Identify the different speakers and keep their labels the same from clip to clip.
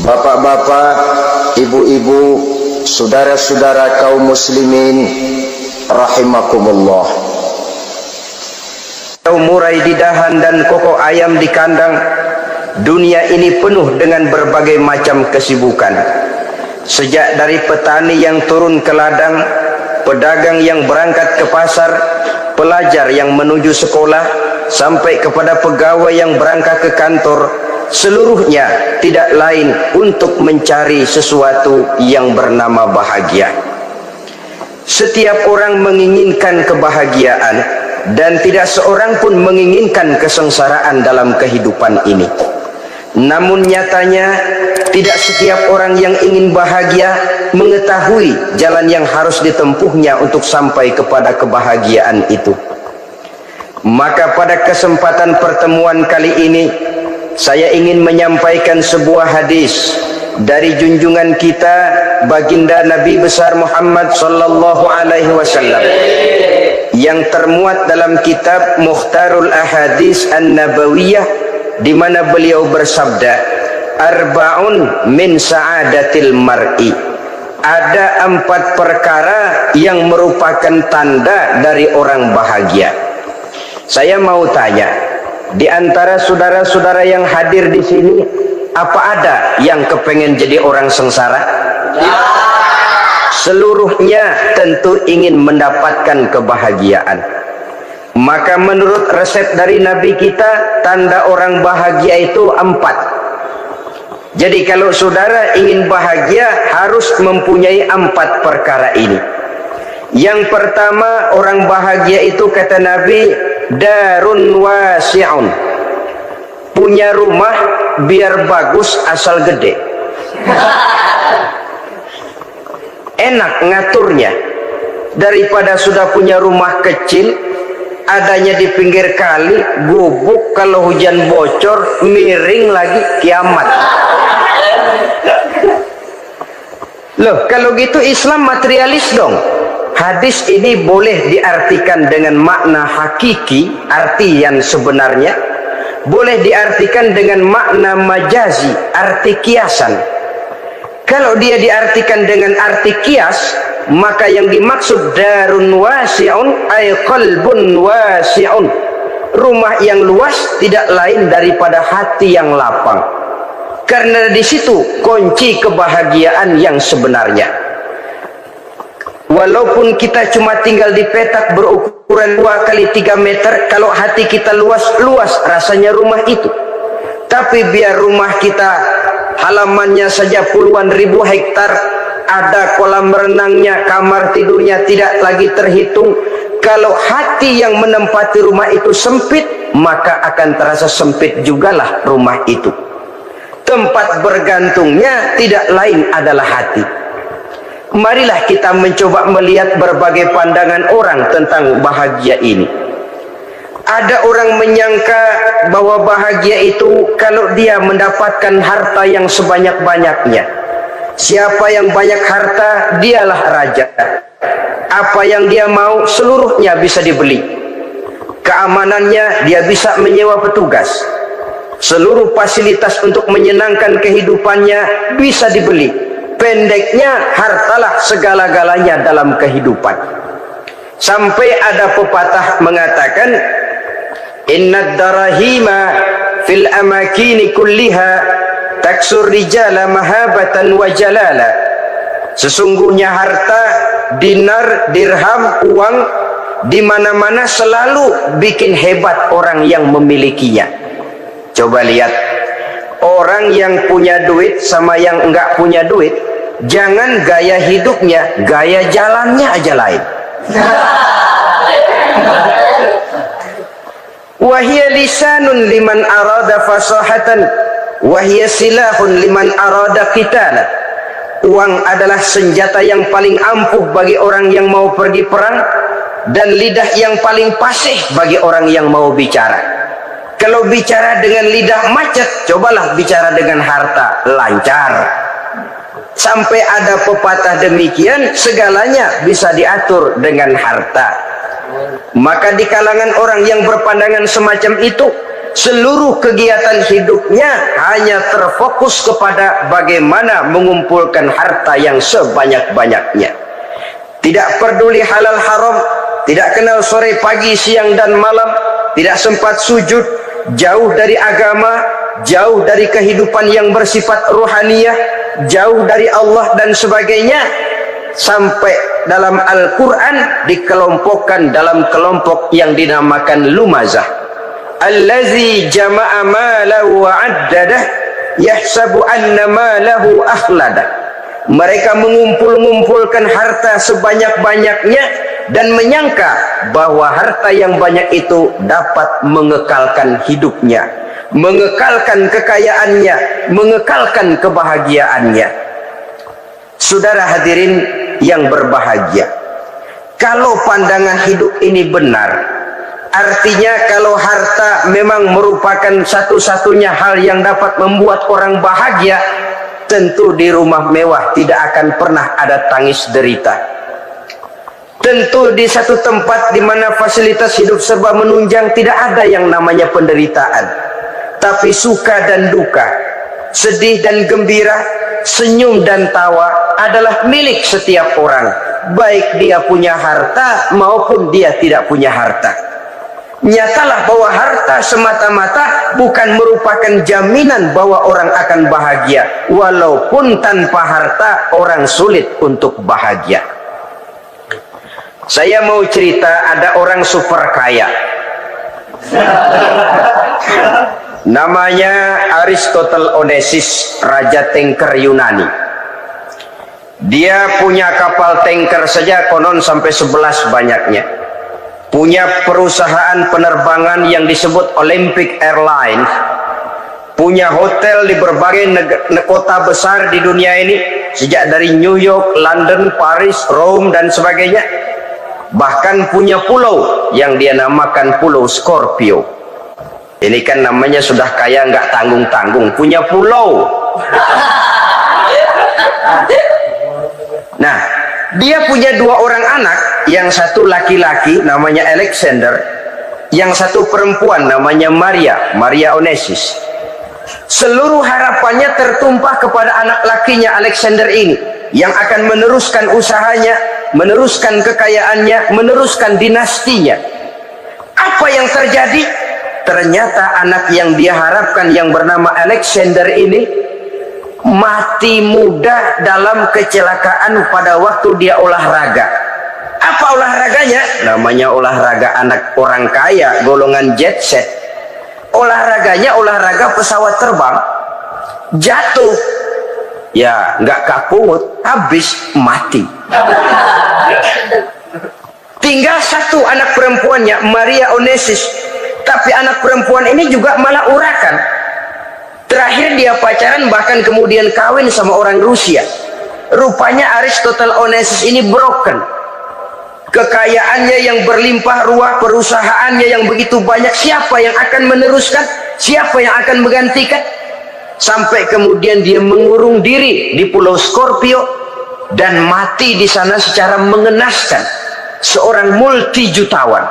Speaker 1: Bapak-bapak, ibu-ibu, saudara-saudara kaum muslimin rahimakumullah. Murai di dahan dan koko ayam di kandang, dunia ini penuh dengan berbagai macam kesibukan. Sejak dari petani yang turun ke ladang, pedagang yang berangkat ke pasar, pelajar yang menuju sekolah, sampai kepada pegawai yang berangkat ke kantor, seluruhnya tidak lain untuk mencari sesuatu yang bernama bahagia. Setiap orang menginginkan kebahagiaan, dan tidak seorang pun menginginkan kesengsaraan dalam kehidupan ini. Namun nyatanya tidak setiap orang yang ingin bahagia mengetahui jalan yang harus ditempuhnya untuk sampai kepada kebahagiaan itu. Maka pada kesempatan pertemuan kali ini, saya ingin menyampaikan sebuah hadis dari junjungan kita baginda Nabi besar Muhammad sallallahu alaihi wasallam yang termuat dalam kitab Mukhtarul Ahadits An-Nabawiyah, di mana beliau bersabda, arba'un min sa'adatil mar'i. Ada 4 perkara yang merupakan tanda dari orang bahagia. Saya mau tanya, di antara saudara-saudara yang hadir di sini, apa ada yang kepengen jadi orang sengsara? Ya. Seluruhnya tentu ingin mendapatkan kebahagiaan. Maka menurut resep dari Nabi kita, tanda orang bahagia itu 4. Jadi kalau saudara ingin bahagia, harus mempunyai 4 perkara ini. Yang pertama, orang bahagia itu kata Nabi, darun wasi'un. Punya rumah biar bagus asal gede. Enak ngaturnya, daripada sudah punya rumah kecil, adanya di pinggir kali, gubuk, kalau hujan bocor, miring lagi, kiamat. Loh, kalau gitu Islam materialis dong. Hadis ini boleh diartikan dengan makna hakiki, arti yang sebenarnya, boleh diartikan dengan makna majazi, arti kiasan. Kalau dia diartikan dengan arti kias, maka yang dimaksud darun wasi'un ay qalbun wasi'un. Rumah yang luas tidak lain daripada hati yang lapang. Karena di situ kunci kebahagiaan yang sebenarnya. Walaupun kita cuma tinggal di petak berukuran 2 kali 3 meter, kalau hati kita luas rasanya rumah itu. Tapi biar rumah kita halamannya saja puluhan ribu hektar, ada kolam renangnya, kamar tidurnya tidak lagi terhitung. Kalau hati yang menempati rumah itu sempit, maka akan terasa sempit jugalah rumah itu. Tempat bergantungnya tidak lain adalah hati. Marilah kita mencoba melihat berbagai pandangan orang tentang bahagia ini. Ada orang menyangka bahwa bahagia itu kalau dia mendapatkan harta yang sebanyak-banyaknya. Siapa yang banyak harta, dialah raja. Apa yang dia mau, seluruhnya bisa dibeli. Keamanannya, dia bisa menyewa petugas. Seluruh fasilitas untuk menyenangkan kehidupannya bisa dibeli. Pendeknya, hartalah segala-galanya dalam kehidupan. Sampai ada pepatah mengatakan, innad darahima fil amakini kulliha taksur rijala mahabatan wa jalala. Sesungguhnya harta, dinar, dirham, uang di mana-mana selalu bikin hebat orang yang memilikinya. Coba lihat, orang yang punya duit sama yang enggak punya duit, jangan gaya hidupnya, gaya jalannya aja lain. Wahia lisanun liman arada fasahatan, wahia silahun liman arada qitala. Uang adalah senjata yang paling ampuh bagi orang yang mau pergi perang, dan lidah yang paling fasih bagi orang yang mau bicara. Kalau bicara dengan lidah macet, cobalah bicara dengan harta, lancar. Sampai ada pepatah demikian, segalanya bisa diatur dengan harta. Maka di kalangan orang yang berpandangan semacam itu, seluruh kegiatan hidupnya hanya terfokus kepada bagaimana mengumpulkan harta yang sebanyak-banyaknya. Tidak peduli halal haram, tidak kenal sore pagi siang dan malam, tidak sempat sujud, jauh dari agama, jauh dari kehidupan yang bersifat ruhaniyah, jauh dari Allah dan sebagainya. Sampai dalam Al-Quran dikelompokkan dalam kelompok yang dinamakan lumazah. Allazi jama'a malahu wa addadah yahsabu anna malahu akhladah. Mereka mengumpulkan harta sebanyak-banyaknya dan menyangka bahwa harta yang banyak itu dapat mengekalkan hidupnya, mengekalkan kekayaannya, mengekalkan kebahagiaannya. Saudara hadirin yang berbahagia, kalau pandangan hidup ini benar, artinya kalau harta memang merupakan satu-satunya hal yang dapat membuat orang bahagia, tentu di rumah mewah tidak akan pernah ada tangis derita. Tentu di satu tempat di mana fasilitas hidup serba menunjang tidak ada yang namanya penderitaan. Tapi suka dan duka, sedih dan gembira, senyum dan tawa adalah milik setiap orang, baik dia punya harta maupun dia tidak punya harta. Nyatalah bahwa harta semata-mata bukan merupakan jaminan bahwa orang akan bahagia, walaupun tanpa harta orang sulit untuk bahagia. Saya mau cerita, ada orang super kaya namanya Aristotle Onassis, raja tanker Yunani. Dia punya kapal tanker saja konon sampai 11 banyaknya. Punya perusahaan penerbangan yang disebut Olympic Airlines. Punya hotel di berbagai kota besar di dunia ini, sejak dari New York, London, Paris, Rome dan sebagainya. Bahkan punya pulau yang dia namakan Pulau Scorpio. Ini kan namanya sudah kaya nggak tanggung-tanggung, punya pulau. Nah, dia punya 2 orang anak, yang satu laki-laki namanya Alexander, yang satu perempuan namanya Maria Onassis. Seluruh harapannya tertumpah kepada anak lakinya Alexander ini, yang akan meneruskan usahanya, meneruskan kekayaannya, meneruskan dinastinya. Apa yang terjadi? Ternyata anak yang dia harapkan yang bernama Alexander ini mati muda dalam kecelakaan pada waktu dia olahraga. Apa olahraganya? Namanya olahraga anak orang kaya, golongan jet set. Olahraganya olahraga pesawat terbang. Jatuh, ya nggak kapungut, habis mati. Tinggal satu anak perempuannya, Maria Onassis. Tapi anak perempuan ini juga malah urakan. Terakhir dia pacaran, bahkan kemudian kawin sama orang Rusia. Rupanya Aristotle Onassis ini broken. Kekayaannya yang berlimpah ruah, perusahaannya yang begitu banyak, siapa yang akan meneruskan? Siapa yang akan menggantikan? Sampai kemudian dia mengurung diri di Pulau Scorpio dan mati di sana secara mengenaskan. Seorang multi-jutawan,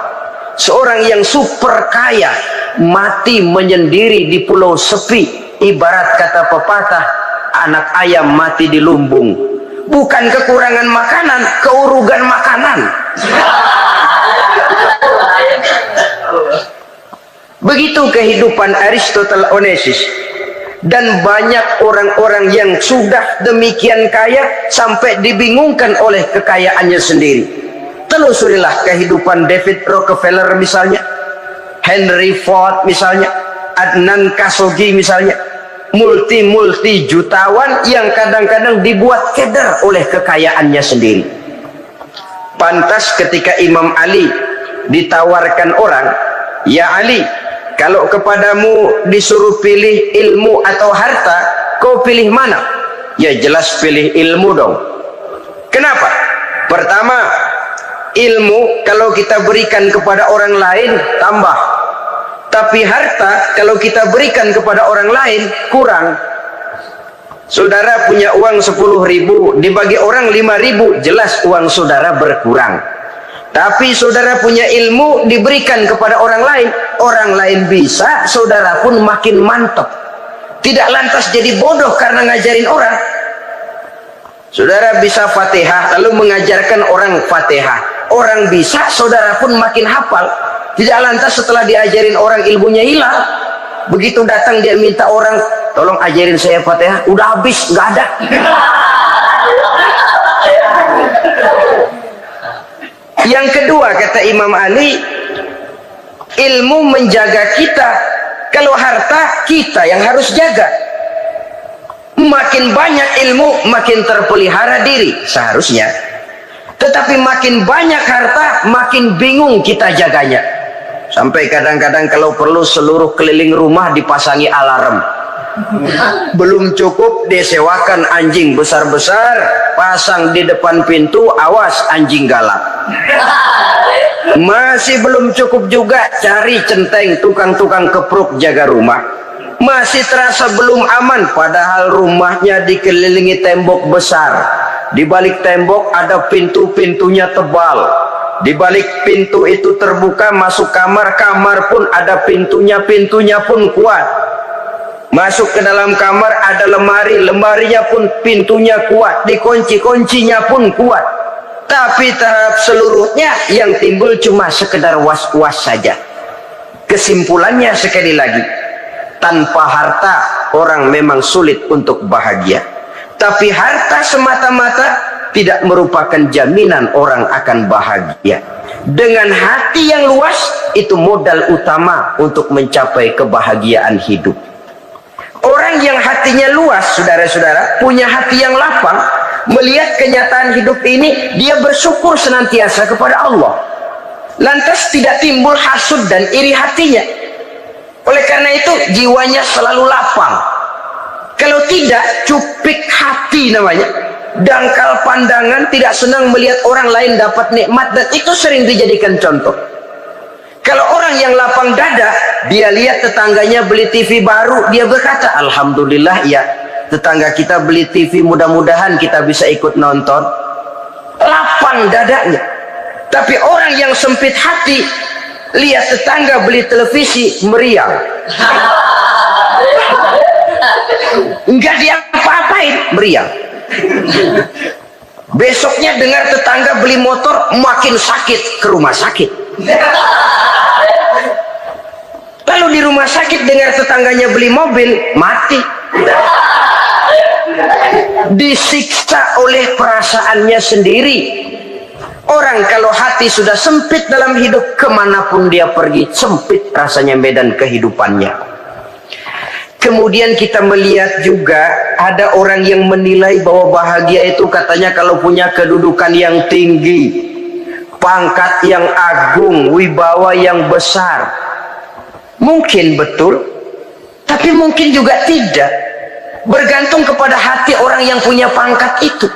Speaker 1: seorang yang super kaya, mati menyendiri di pulau sepi. Ibarat kata pepatah, anak ayam mati di lumbung. Bukan kekurangan makanan, keurugan makanan. Begitu kehidupan Aristotle Onassis. Dan banyak orang-orang yang sudah demikian kaya sampai dibingungkan oleh kekayaannya sendiri. Telusurilah kehidupan David Rockefeller misalnya, Henry Ford misalnya, Adnan Khashoggi misalnya, multi jutawan yang kadang-kadang dibuat keder oleh kekayaannya sendiri. Pantas ketika Imam Ali ditawarkan orang, ya Ali, kalau kepadamu disuruh pilih ilmu atau harta, kau pilih mana? Ya jelas pilih ilmu dong. Kenapa? Pertama, ilmu kalau kita berikan kepada orang lain tambah, tapi harta kalau kita berikan kepada orang lain kurang. Saudara punya uang 10.000, dibagi orang 5.000, jelas uang saudara berkurang. Tapi saudara punya ilmu diberikan kepada orang lain bisa, saudara pun makin mantap. Tidak lantas jadi bodoh karena ngajarin orang. Saudara bisa Fatihah lalu mengajarkan orang Fatihah. Orang bisa, saudara pun makin hafal. Tidak lantas setelah diajarin orang ilmunya hilang. Begitu datang dia minta orang, tolong ajarin saya Fatihah, udah habis, nggak ada. Yang kedua kata Imam Ali, ilmu menjaga kita. Kalau harta kita yang harus jaga. Makin banyak ilmu makin terpelihara diri seharusnya. Tetapi makin banyak harta makin bingung kita jaganya. Sampai kadang-kadang kalau perlu seluruh keliling rumah dipasangi alarm. Belum cukup disewakan anjing besar-besar, pasang di depan pintu, awas anjing galak. Masih belum cukup juga, cari centeng tukang-tukang kepruk jaga rumah. Masih terasa belum aman, padahal rumahnya dikelilingi tembok besar. Di balik tembok ada pintu-pintunya tebal. Di balik pintu itu terbuka masuk kamar, kamar pun ada pintunya, pintunya pun kuat. Masuk ke dalam kamar ada lemari, lemarinya pun pintunya kuat, dikunci, kuncinya pun kuat. Tapi tahap seluruhnya yang timbul cuma sekedar was-was saja. Kesimpulannya sekali lagi, tanpa harta orang memang sulit untuk bahagia. Tapi harta semata-mata tidak merupakan jaminan orang akan bahagia. Dengan hati yang luas, itu modal utama untuk mencapai kebahagiaan hidup. Orang yang hatinya luas, saudara-saudara, punya hati yang lapang, melihat kenyataan hidup ini, dia bersyukur senantiasa kepada Allah. Lantas tidak timbul hasud dan iri hatinya. Oleh karena itu, jiwanya selalu lapang. Kalau tidak, cupik hati namanya. Dangkal pandangan, tidak senang melihat orang lain dapat nikmat, dan itu sering dijadikan contoh. Kalau orang yang lapang dada, dia lihat tetangganya beli TV baru, dia berkata, alhamdulillah ya, tetangga kita beli TV, mudah-mudahan kita bisa ikut nonton. Lapang dadanya. Tapi orang yang sempit hati, lihat tetangga beli televisi, meriang. Enggak diapa-apain, meriang. Besoknya dengar tetangga beli motor, makin sakit, ke rumah sakit. Lalu di rumah sakit dengar tetangganya beli mobil, mati. Disiksa oleh perasaannya sendiri. Orang kalau hati sudah sempit dalam hidup, kemanapun dia pergi, sempit rasanya medan kehidupannya. Kemudian kita melihat juga ada orang yang menilai bahwa bahagia itu katanya kalau punya kedudukan yang tinggi, pangkat yang agung, wibawa yang besar. Mungkin betul, tapi mungkin juga tidak. Bergantung kepada hati orang yang punya pangkat itu.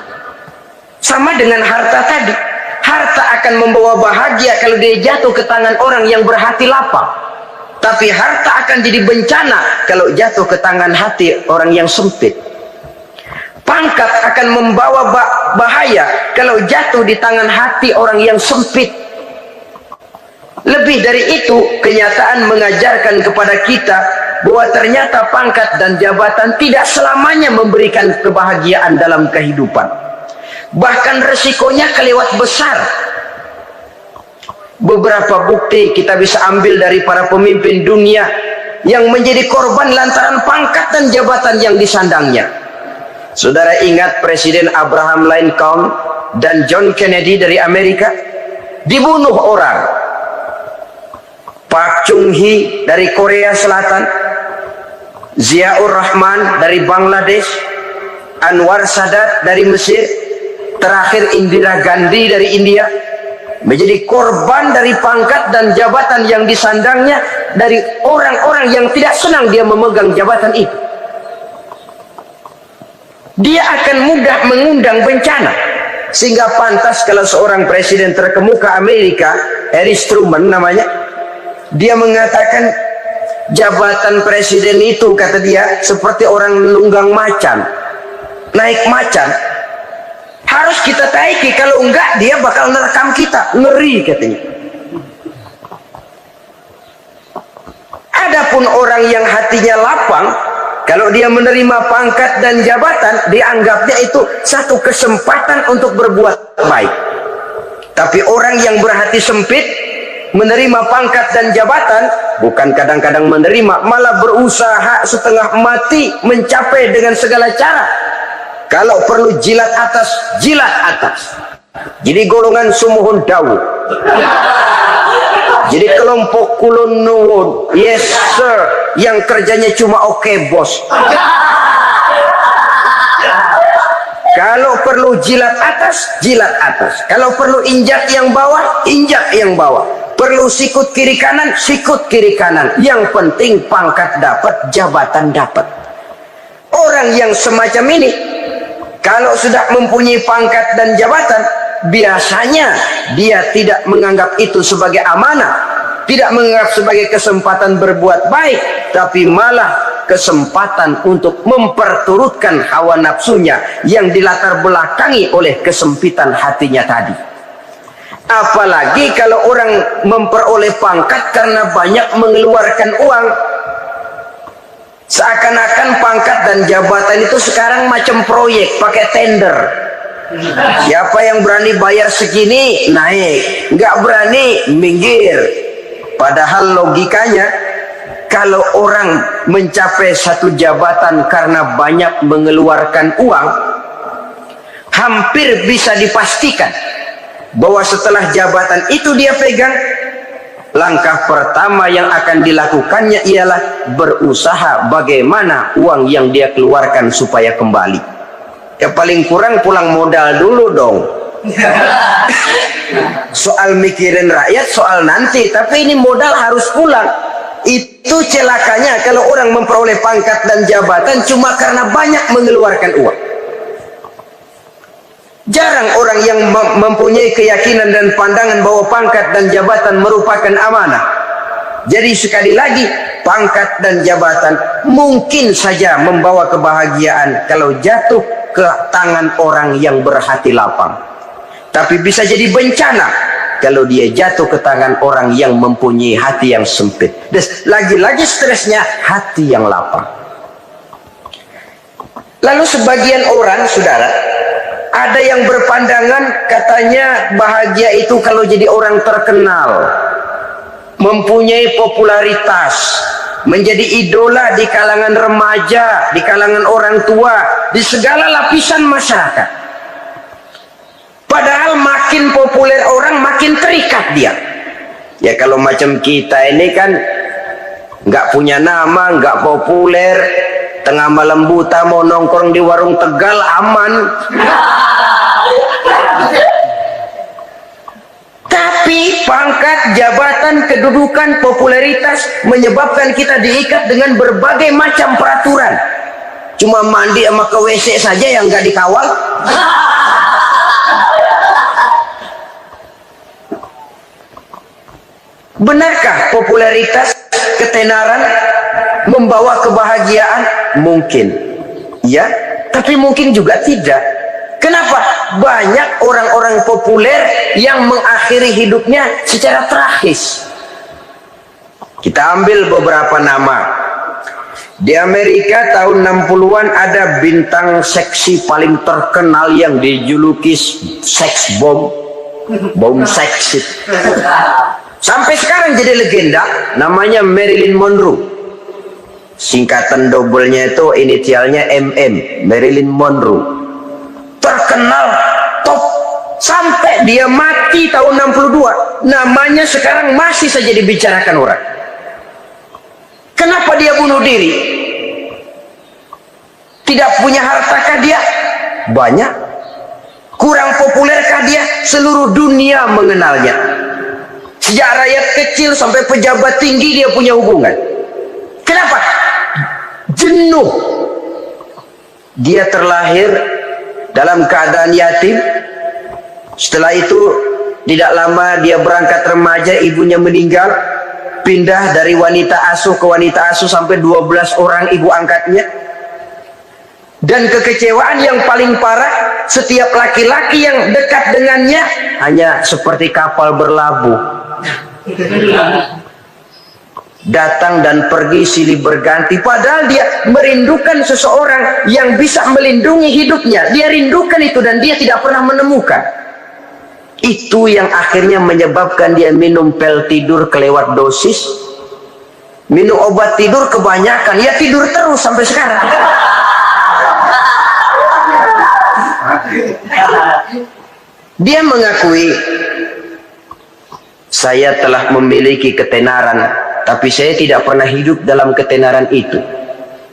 Speaker 1: Sama dengan harta tadi. Harta akan membawa bahagia kalau dia jatuh ke tangan orang yang berhati lapang. Tapi harta akan jadi bencana kalau jatuh ke tangan hati orang yang sempit. Pangkat akan membawa bahaya kalau jatuh di tangan hati orang yang sempit. Lebih dari itu, kenyataan mengajarkan kepada kita bahwa ternyata pangkat dan jabatan tidak selamanya memberikan kebahagiaan dalam kehidupan. Bahkan resikonya kelewat besar. Beberapa bukti kita bisa ambil dari para pemimpin dunia yang menjadi korban lantaran pangkat dan jabatan yang disandangnya. Saudara ingat Presiden Abraham Lincoln dan John Kennedy dari Amerika? Dibunuh orang. Pak Chung Hee dari Korea Selatan, Ziaur Rahman dari Bangladesh, Anwar Sadat dari Mesir, terakhir Indira Gandhi dari India, menjadi korban dari pangkat dan jabatan yang disandangnya dari orang-orang yang tidak senang dia memegang jabatan itu. Dia akan mudah mengundang bencana, sehingga pantas kalau seorang presiden terkemuka Amerika, Harry Truman namanya, dia mengatakan jabatan presiden itu, kata dia, seperti orang nunggang macan, naik macan. harus kita taiki, kalau enggak dia bakal nerekam kita. Ngeri katanya. Adapun orang yang hatinya lapang, kalau dia menerima pangkat dan jabatan, dianggapnya itu satu kesempatan untuk berbuat baik. Tapi orang yang berhati sempit, menerima pangkat dan jabatan, bukan kadang-kadang menerima, malah berusaha setengah mati mencapai dengan segala cara. Kalau perlu jilat atas, jilat atas. Jadi golongan sumuhun dawu. Jadi kelompok kulon nuwun, yes sir, yang kerjanya cuma oke bos. Kalau perlu jilat atas, jilat atas. Kalau perlu injak yang bawah, injak yang bawah. Perlu sikut kiri kanan, sikut kiri kanan. Yang penting pangkat dapat, jabatan dapat. Orang yang semacam ini, kalau sudah mempunyai pangkat dan jabatan, biasanya dia tidak menganggap itu sebagai amanah, tidak menganggap sebagai kesempatan berbuat baik, tapi malah kesempatan untuk memperturutkan hawa nafsunya yang dilatar belakangi oleh kesempitan hatinya tadi. Apalagi kalau orang memperoleh pangkat karena banyak mengeluarkan uang. Seakan-akan pangkat dan jabatan itu sekarang macam proyek, pakai tender. Siapa yang berani bayar segini, naik. Nggak berani, minggir. Padahal logikanya, kalau orang mencapai satu jabatan karena banyak mengeluarkan uang, hampir bisa dipastikan bahwa setelah jabatan itu dia pegang, langkah pertama yang akan dilakukannya ialah berusaha bagaimana uang yang dia keluarkan supaya kembali. Ya paling kurang pulang modal dulu dong. Soal mikirin rakyat soal nanti, tapi ini modal harus pulang. Itu celakanya kalau orang memperoleh pangkat dan jabatan cuma karena banyak mengeluarkan uang. Jarang orang yang mempunyai keyakinan dan pandangan bahwa pangkat dan jabatan merupakan amanah. Jadi sekali lagi, pangkat dan jabatan mungkin saja membawa kebahagiaan kalau jatuh ke tangan orang yang berhati lapang. Tapi bisa jadi bencana kalau dia jatuh ke tangan orang yang mempunyai hati yang sempit. Dan lagi-lagi stresnya hati yang lapang. Lalu sebagian orang, saudara, ada yang berpandangan katanya bahagia itu kalau jadi orang terkenal, mempunyai popularitas, menjadi idola di kalangan remaja, di kalangan orang tua, di segala lapisan masyarakat. Padahal makin populer orang, makin terikat dia. Ya kalau macam kita ini kan nggak punya nama, nggak populer, tengah malam buta mau nongkrong di warung Tegal aman. Tapi pangkat, jabatan, kedudukan, popularitas menyebabkan kita diikat dengan berbagai macam peraturan. Cuma mandi sama ke WC saja yang nggak dikawal. Benarkah popularitas, ketenaran membawa kebahagiaan? Mungkin, ya, tapi mungkin juga tidak. Kenapa? Banyak orang-orang populer yang mengakhiri hidupnya secara tragis. Kita ambil beberapa nama. Di Amerika tahun 60-an ada bintang seksi paling terkenal yang dijuluki seks bom. Bom seks. Sampai sekarang jadi legenda, namanya Marilyn Monroe. Singkatan dobelnya itu inisialnya MM, Marilyn Monroe. Terkenal, top, sampai dia mati tahun 62. Namanya sekarang masih saja dibicarakan orang. Kenapa dia bunuh diri? Tidak punya hartakah dia? Banyak. Kurang populerkah dia? Seluruh dunia mengenalnya. Sejak rakyat kecil sampai pejabat tinggi dia punya hubungan. Kenapa? Jenuh. Dia terlahir dalam keadaan yatim. Setelah itu tidak lama dia berangkat remaja, ibunya meninggal. Pindah dari wanita asuh ke wanita asuh sampai 12 orang ibu angkatnya. Dan kekecewaan yang paling parah, setiap laki-laki yang dekat dengannya hanya seperti kapal berlabuh, datang dan pergi silih berganti, padahal dia merindukan seseorang yang bisa melindungi hidupnya. Dia rindukan itu dan dia tidak pernah menemukan. Itu yang akhirnya menyebabkan dia minum pil tidur kelewat dosis, minum obat tidur kebanyakan, ya tidur terus sampai sekarang. Dia mengakui, saya telah memiliki ketenaran, tapi saya tidak pernah hidup dalam ketenaran itu.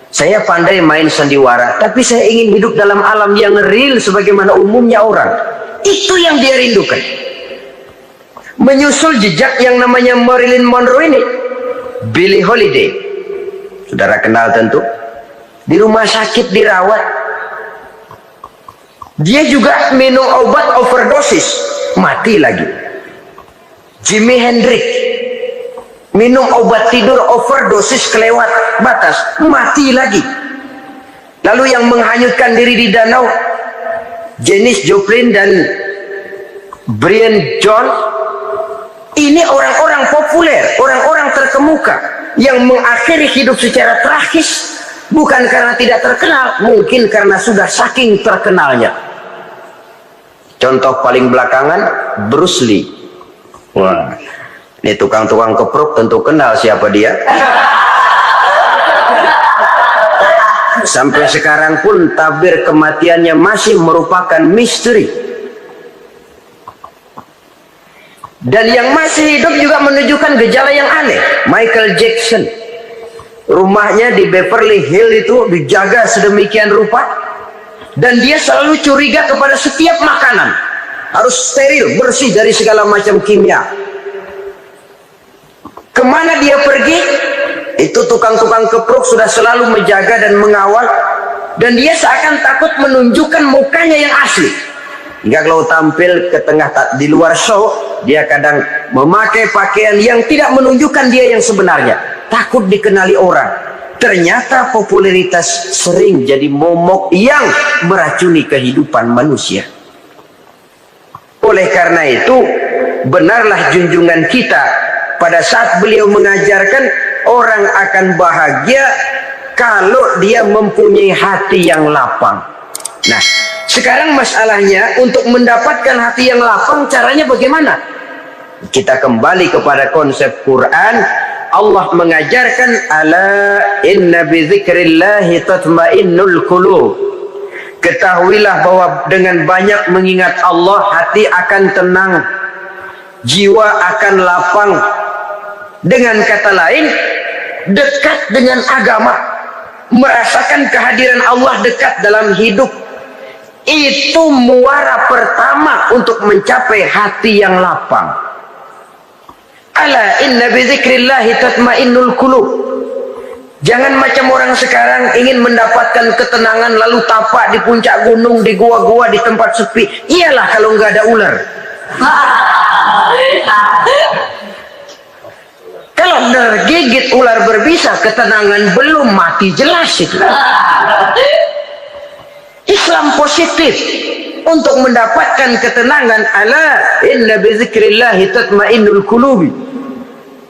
Speaker 1: Saya pandai main sandiwara, tapi saya ingin hidup dalam alam yang real sebagaimana umumnya orang. Itu yang dia rindukan. Menyusul jejak yang namanya Marilyn Monroe ini, Billie Holiday, saudara kenal tentu, di rumah sakit dirawat. Dia juga minum obat overdosis, mati lagi. Jimi Hendrix minum obat tidur overdosis kelewat batas, mati lagi. Lalu yang menghanyutkan diri di danau, Janis Joplin dan Brian Jones. Ini orang-orang populer, orang-orang terkemuka yang mengakhiri hidup secara tragis, bukan karena tidak terkenal, mungkin karena sudah saking terkenalnya. Contoh paling belakangan, Bruce Lee. Wah, ini tukang-tukang kepruk tentu kenal siapa dia. Sampai sekarang pun tabir kematiannya masih merupakan misteri. Dan yang masih hidup juga menunjukkan gejala yang aneh. Michael Jackson, rumahnya di Beverly Hills itu dijaga sedemikian rupa, dan dia selalu curiga kepada setiap makanan harus steril, bersih dari segala macam kimia. Kemana dia pergi, itu tukang-tukang kepruk sudah selalu menjaga dan mengawal, dan dia seakan takut menunjukkan mukanya yang asli. Hingga kalau tampil ke tengah di luar show, dia kadang memakai pakaian yang tidak menunjukkan dia yang sebenarnya, takut dikenali orang. Ternyata popularitas sering jadi momok yang meracuni kehidupan manusia. Oleh karena itu, benarlah junjungan kita pada saat beliau mengajarkan orang akan bahagia kalau dia mempunyai hati yang lapang. Nah, sekarang masalahnya untuk mendapatkan hati yang lapang, caranya bagaimana? Kita kembali kepada konsep Quran. Allah mengajarkan, ala inna bi dzikrillahi tatmainnul qulub. Ketahuilah bahwa dengan banyak mengingat Allah, hati akan tenang, jiwa akan lapang. Dengan kata lain, dekat dengan agama, merasakan kehadiran Allah dekat dalam hidup, itu muara pertama untuk mencapai hati yang lapang. Ala inna bi dzikrillahi tatmainnul qulub. Jangan macam orang sekarang ingin mendapatkan ketenangan lalu tapak di puncak gunung, di gua-gua, di tempat sepi. Iyalah kalau nggak ada ular. Kalau tergigit ular berbisa, ketenangan belum, mati jelas itu. Islam positif untuk mendapatkan ketenangan. Ala inna bi dzikrillahi tatmainnul qulubi.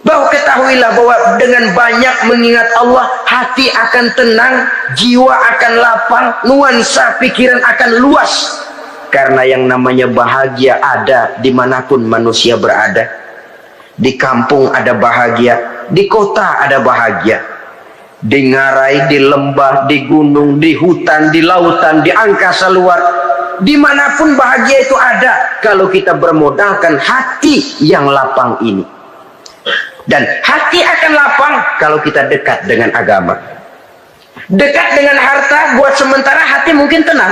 Speaker 1: Bahwa ketahuilah bahwa dengan banyak mengingat Allah, hati akan tenang, jiwa akan lapang, nuansa pikiran akan luas. Karena yang namanya bahagia ada dimanapun manusia berada. Di kampung ada bahagia, di kota ada bahagia, di ngarai, di lembah, di gunung, di hutan, di lautan, di angkasa luar, dimanapun bahagia itu ada kalau kita bermodalkan hati yang lapang ini. Dan hati akan lapang kalau kita dekat dengan agama. Dekat dengan harta buat sementara hati mungkin tenang,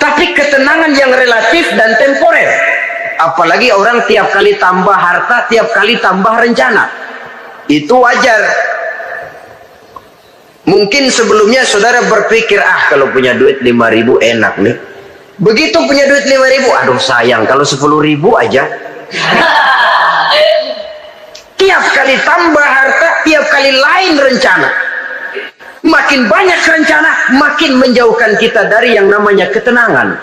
Speaker 1: tapi ketenangan yang relatif dan temporer. Apalagi orang tiap kali tambah harta, tiap kali tambah rencana, itu wajar. Mungkin sebelumnya saudara berpikir, kalau punya duit 5.000 enak nih. Begitu punya duit 5.000, aduh sayang kalau 10.000 aja. Tiap kali tambah harta, tiap kali lain rencana. Makin banyak rencana, makin menjauhkan kita dari yang namanya ketenangan.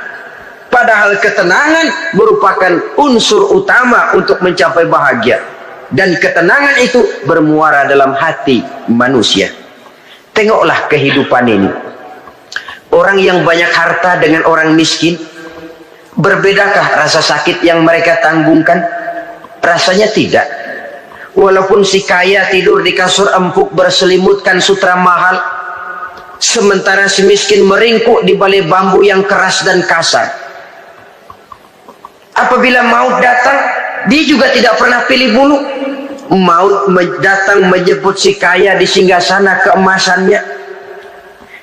Speaker 1: Padahal ketenangan merupakan unsur utama untuk mencapai bahagia. Dan ketenangan itu bermuara dalam hati manusia. Tengoklah kehidupan ini. Orang yang banyak harta dengan orang miskin, berbedakah rasa sakit yang mereka tanggungkan? Rasanya tidak. Walaupun si kaya tidur di kasur empuk berselimutkan sutra mahal, sementara si miskin meringkuk di balik bambu yang keras dan kasar. Apabila maut datang, dia juga tidak pernah pilih bulu. Maut datang menjemput si kaya di singgasana keemasannya,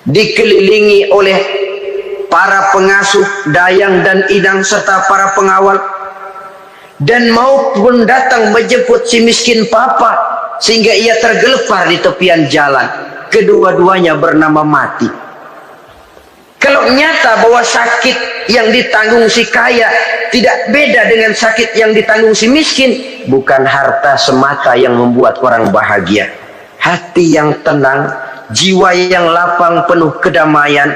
Speaker 1: dikelilingi oleh para pengasuh, dayang dan idang serta para pengawal. Dan maut pun datang menjemput si miskin papa, sehingga ia tergelepar di tepian jalan. Kedua-duanya bernama mati. Kalau nyata bahwa sakit yang ditanggung si kaya tidak beda dengan sakit yang ditanggung si miskin, bukan harta semata yang membuat orang bahagia. Hati yang tenang, jiwa yang lapang penuh kedamaian,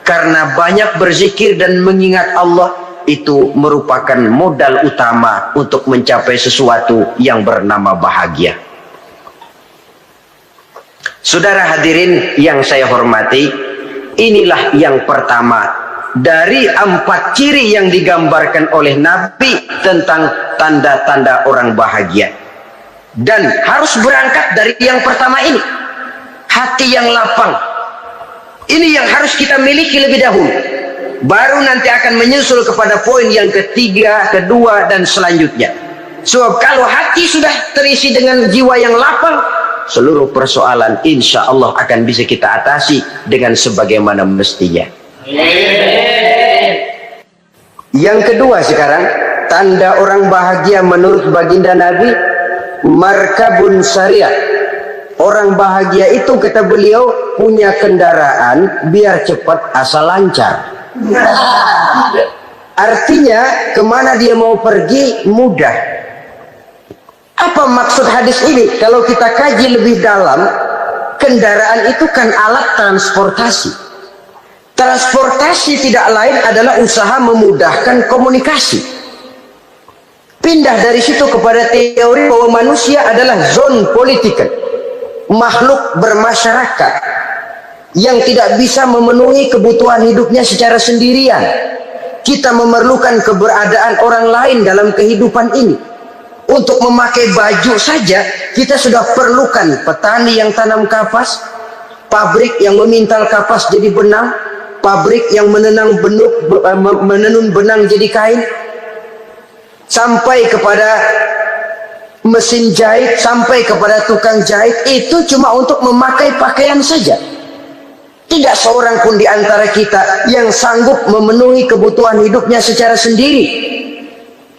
Speaker 1: karena banyak berzikir dan mengingat Allah, itu merupakan modal utama untuk mencapai sesuatu yang bernama bahagia. Saudara hadirin yang saya hormati, inilah yang pertama dari 4 ciri yang digambarkan oleh Nabi tentang tanda-tanda orang bahagia. Dan harus berangkat dari yang pertama ini, hati yang lapang. Ini yang harus kita miliki lebih dahulu, baru nanti akan menyusul kepada poin yang ketiga, kedua, dan selanjutnya. Sebab kalau hati sudah terisi dengan jiwa yang lapang, seluruh persoalan insya Allah akan bisa kita atasi dengan sebagaimana mestinya. Yang kedua sekarang, tanda orang bahagia menurut baginda Nabi, markabun syariah. Orang bahagia itu, kata beliau, punya kendaraan biar cepat asal lancar. Artinya kemana dia mau pergi mudah. Apa maksud hadis ini? Kalau kita kaji lebih dalam, kendaraan itu kan alat transportasi. Transportasi tidak lain adalah usaha memudahkan komunikasi. Pindah dari situ kepada teori bahwa manusia adalah zon political, makhluk bermasyarakat yang tidak bisa memenuhi kebutuhan hidupnya secara sendirian. Kita memerlukan keberadaan orang lain dalam kehidupan ini. Untuk memakai baju saja kita sudah perlukan petani yang tanam kapas, pabrik yang memintal kapas jadi benang, pabrik yang menenun benang jadi kain, sampai kepada mesin jahit, sampai kepada tukang jahit. Itu cuma untuk memakai pakaian saja. Tidak seorang pun di antara kita yang sanggup memenuhi kebutuhan hidupnya secara sendiri.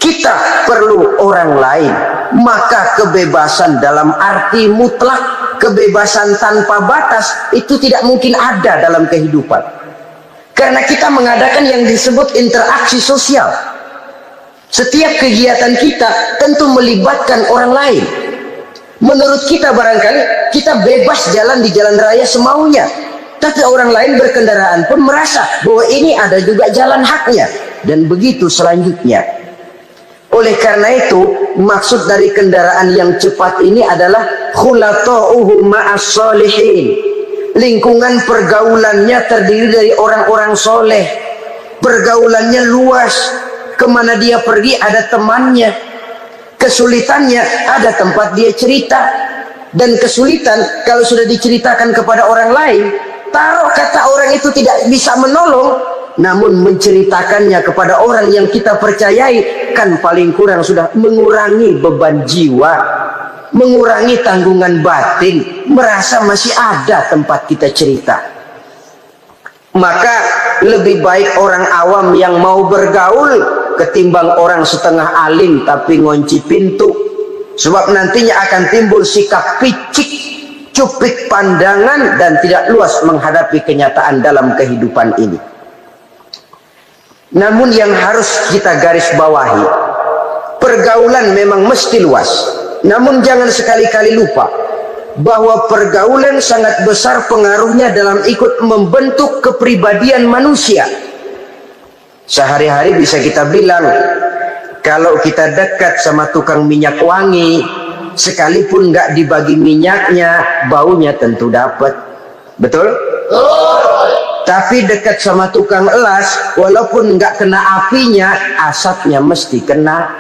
Speaker 1: Kita perlu orang lain. Maka kebebasan dalam arti mutlak, kebebasan tanpa batas, itu tidak mungkin ada dalam kehidupan. Karena kita mengadakan yang disebut interaksi sosial. Setiap kegiatan kita tentu melibatkan orang lain. Menurut kita barangkali kita bebas jalan di jalan raya semaunya, tapi orang lain berkendaraan pun merasa bahwa ini ada juga jalan haknya, dan begitu selanjutnya. Oleh karena itu, maksud dari kendaraan yang cepat ini adalah khulata'uhu ma'as sholihin. Lingkungan pergaulannya terdiri dari orang-orang soleh. Pergaulannya luas. Kemana dia pergi ada temannya. Kesulitannya ada tempat dia cerita. Dan kesulitan kalau sudah diceritakan kepada orang lain, taruh kata orang itu tidak bisa menolong, namun menceritakannya kepada orang yang kita percayai, kan paling kurang sudah mengurangi beban jiwa, mengurangi tanggungan batin, merasa masih ada tempat kita cerita. Maka lebih baik orang awam yang mau bergaul ketimbang orang setengah alim tapi ngunci pintu. Sebab nantinya akan timbul sikap picik, cupik pandangan, dan tidak luas menghadapi kenyataan dalam kehidupan ini. Namun yang harus kita garis bawahi, pergaulan memang mesti luas. Namun jangan sekali-kali lupa bahwa pergaulan sangat besar pengaruhnya dalam ikut membentuk kepribadian manusia. Sehari-hari bisa kita bilang, kalau kita dekat sama tukang minyak wangi, sekalipun nggak dibagi minyaknya, baunya tentu dapat. Betul? Tapi dekat sama tukang elas, walaupun nggak kena apinya, asapnya mesti kena.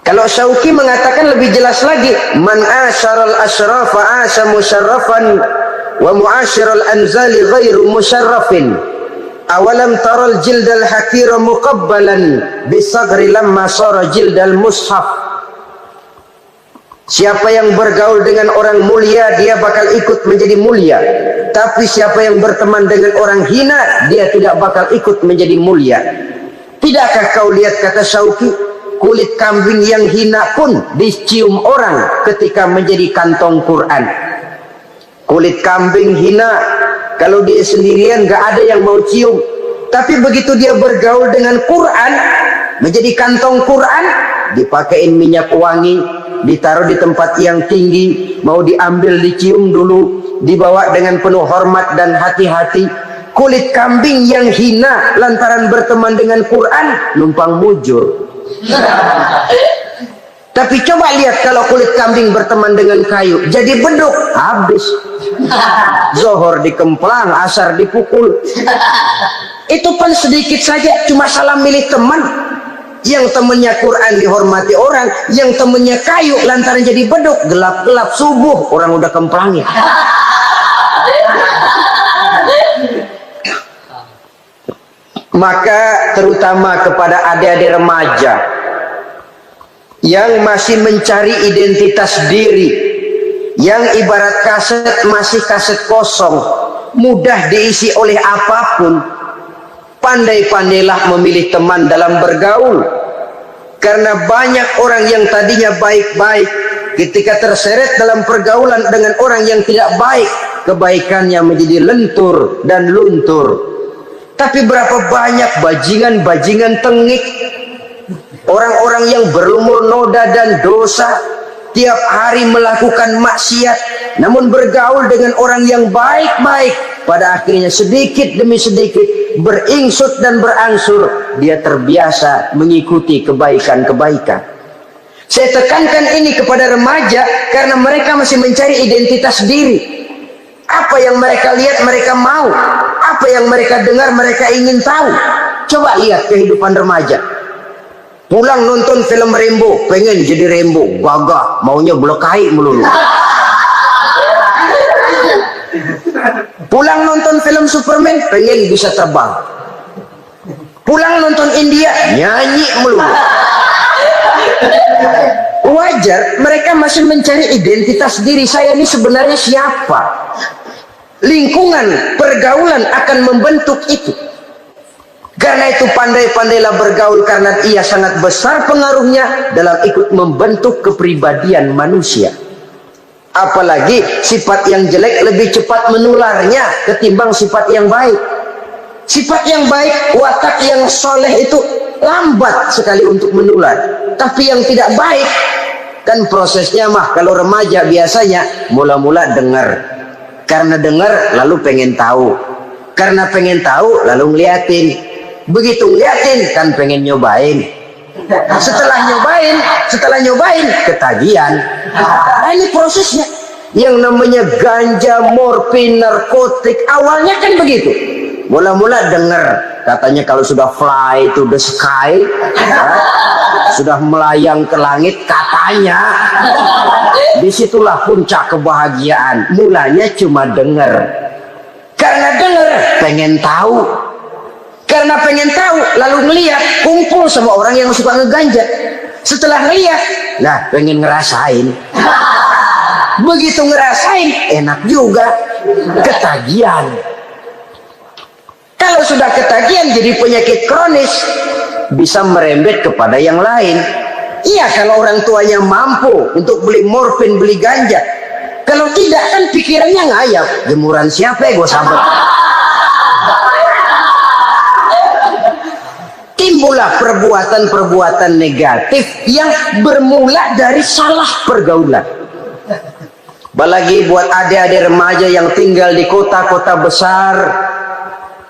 Speaker 1: Kalau Syauqi mengatakan lebih jelas lagi, man asyaral asrafa asa musyarrafan wa muasyiral anzali ghairu musyarrafin. Awalam taral jildal hakira muqabbalan bisagri lamma sara jildal mushaf. Siapa yang bergaul dengan orang mulia, dia bakal ikut menjadi mulia. Tapi siapa yang berteman dengan orang hina, dia tidak bakal ikut menjadi mulia. Tidakkah kau lihat, kata Syauqi, kulit kambing yang hina pun dicium orang ketika menjadi kantong Quran. Kulit kambing hina, kalau dia sendirian gak ada yang mau cium. Tapi begitu dia bergaul dengan Quran, menjadi kantong Quran, dipakein minyak wangi, ditaruh di tempat yang tinggi, mau diambil dicium dulu, dibawa dengan penuh hormat dan hati-hati. Kulit kambing yang hina lantaran berteman dengan Quran, numpang mujur. Tapi coba lihat kalau kulit kambing berteman dengan kayu, jadi beduk, habis. Zohor dikemplang, asar dipukul. Itu pun sedikit saja, cuma salah milih teman. Yang temennya Quran dihormati orang, yang temennya kayu lantaran jadi beduk, gelap-gelap subuh orang udah kemplangnya. Maka terutama kepada adik-adik remaja yang masih mencari identitas diri, yang ibarat kaset masih kaset kosong, mudah diisi oleh apapun, pandai-pandailah memilih teman dalam bergaul. Karena banyak orang yang tadinya baik-baik, ketika terseret dalam pergaulan dengan orang yang tidak baik, kebaikannya menjadi lentur dan luntur. Tapi berapa banyak bajingan-bajingan tengik, orang-orang yang berlumur noda dan dosa, tiap hari melakukan maksiat, namun bergaul dengan orang yang baik-baik, pada akhirnya sedikit demi sedikit beringsut dan berangsur dia terbiasa mengikuti kebaikan-kebaikan. Saya tekankan ini kepada remaja karena mereka masih mencari identitas diri. Apa yang mereka lihat mereka mau, apa yang mereka dengar mereka ingin tahu. Coba lihat kehidupan remaja. Pulang nonton film Rembo, pengen jadi Rembo, gagah, maunya belekai melulu. Pulang nonton film Superman, pengen bisa terbang. Pulang nonton India, nyanyi melulu. Wajar, mereka masih mencari identitas diri. Saya ini sebenarnya siapa? Lingkungan, pergaulan akan membentuk itu. Karena itu pandai-pandailah bergaul, karena ia sangat besar pengaruhnya dalam ikut membentuk kepribadian manusia. Apalagi sifat yang jelek lebih cepat menularnya ketimbang sifat yang baik. Sifat yang baik, watak yang soleh itu lambat sekali untuk menular. Tapi yang tidak baik, kan prosesnya mah kalau remaja biasanya mula-mula dengar. Karena dengar lalu pengen tahu. Karena pengen tahu lalu ngeliatin. Begitu ngeliatin kan pengen nyobain. Setelah nyobain ketagihan. Nah, ini prosesnya. Yang namanya ganja, morfin, narkotik, awalnya kan begitu. Mula-mula dengar, katanya kalau sudah fly to the sky, ya, sudah melayang ke langit, katanya disitulah puncak kebahagiaan. Mulanya cuma dengar. Karena dengar pengen tahu. Karena pengen tahu lalu ngeliat, kumpul sama orang yang suka ngeganja. Setelah ngeliat, nah pengen ngerasain. Begitu ngerasain, enak juga, ketagihan. Kalau sudah ketagihan jadi penyakit kronis, bisa merembet kepada yang lain. Iya, kalau orang tuanya mampu untuk beli morfin, beli ganja. Kalau tidak kan pikirannya ngayap, jemuran siapa ya gue sambut. Timbullah perbuatan-perbuatan negatif yang bermula dari salah pergaulan. Apalagi buat adik-adik remaja yang tinggal di kota-kota besar,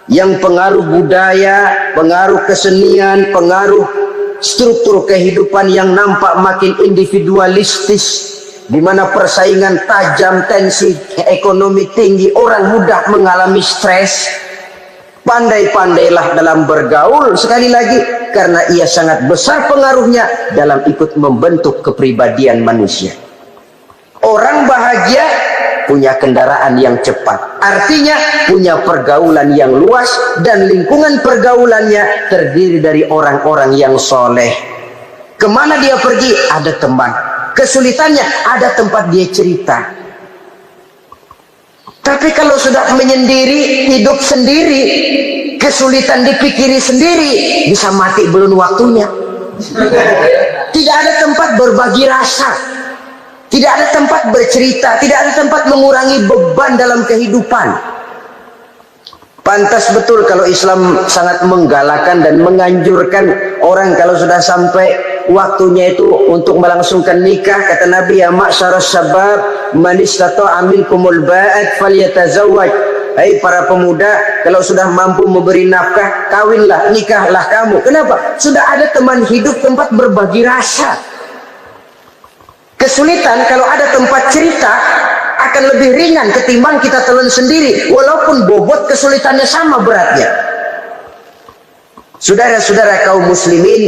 Speaker 1: yang pengaruh budaya, pengaruh kesenian, pengaruh struktur kehidupan yang nampak makin individualistis, di mana persaingan tajam, tensi ekonomi tinggi, orang mudah mengalami stres. Pandai-pandailah dalam bergaul, sekali lagi, karena ia sangat besar pengaruhnya dalam ikut membentuk kepribadian manusia. Orang bahagia punya kendaraan yang cepat, artinya punya pergaulan yang luas, dan lingkungan pergaulannya terdiri dari orang-orang yang soleh. Kemana dia pergi, ada teman. Kesulitannya, ada tempat dia cerita. Tapi kalau sudah menyendiri, hidup sendiri, kesulitan dipikiri sendiri, bisa mati belum waktunya. Tidak ada tempat berbagi rasa, tidak ada tempat bercerita, tidak ada tempat mengurangi beban dalam kehidupan. Pantas betul kalau Islam sangat menggalakkan dan menganjurkan orang kalau sudah sampai waktunya itu untuk melangsungkan nikah. Kata Nabi, ya ma'syaras syabab man istata'a minkumul ba'at falyatazawwaj. Hai para pemuda, kalau sudah mampu memberi nafkah, kawinlah, nikahlah kamu. Kenapa? Sudah ada teman hidup, tempat berbagi rasa. Kesulitan kalau ada tempat cerita akan lebih ringan ketimbang kita telan sendiri, walaupun bobot kesulitannya sama beratnya. Saudara-saudara kaum muslimin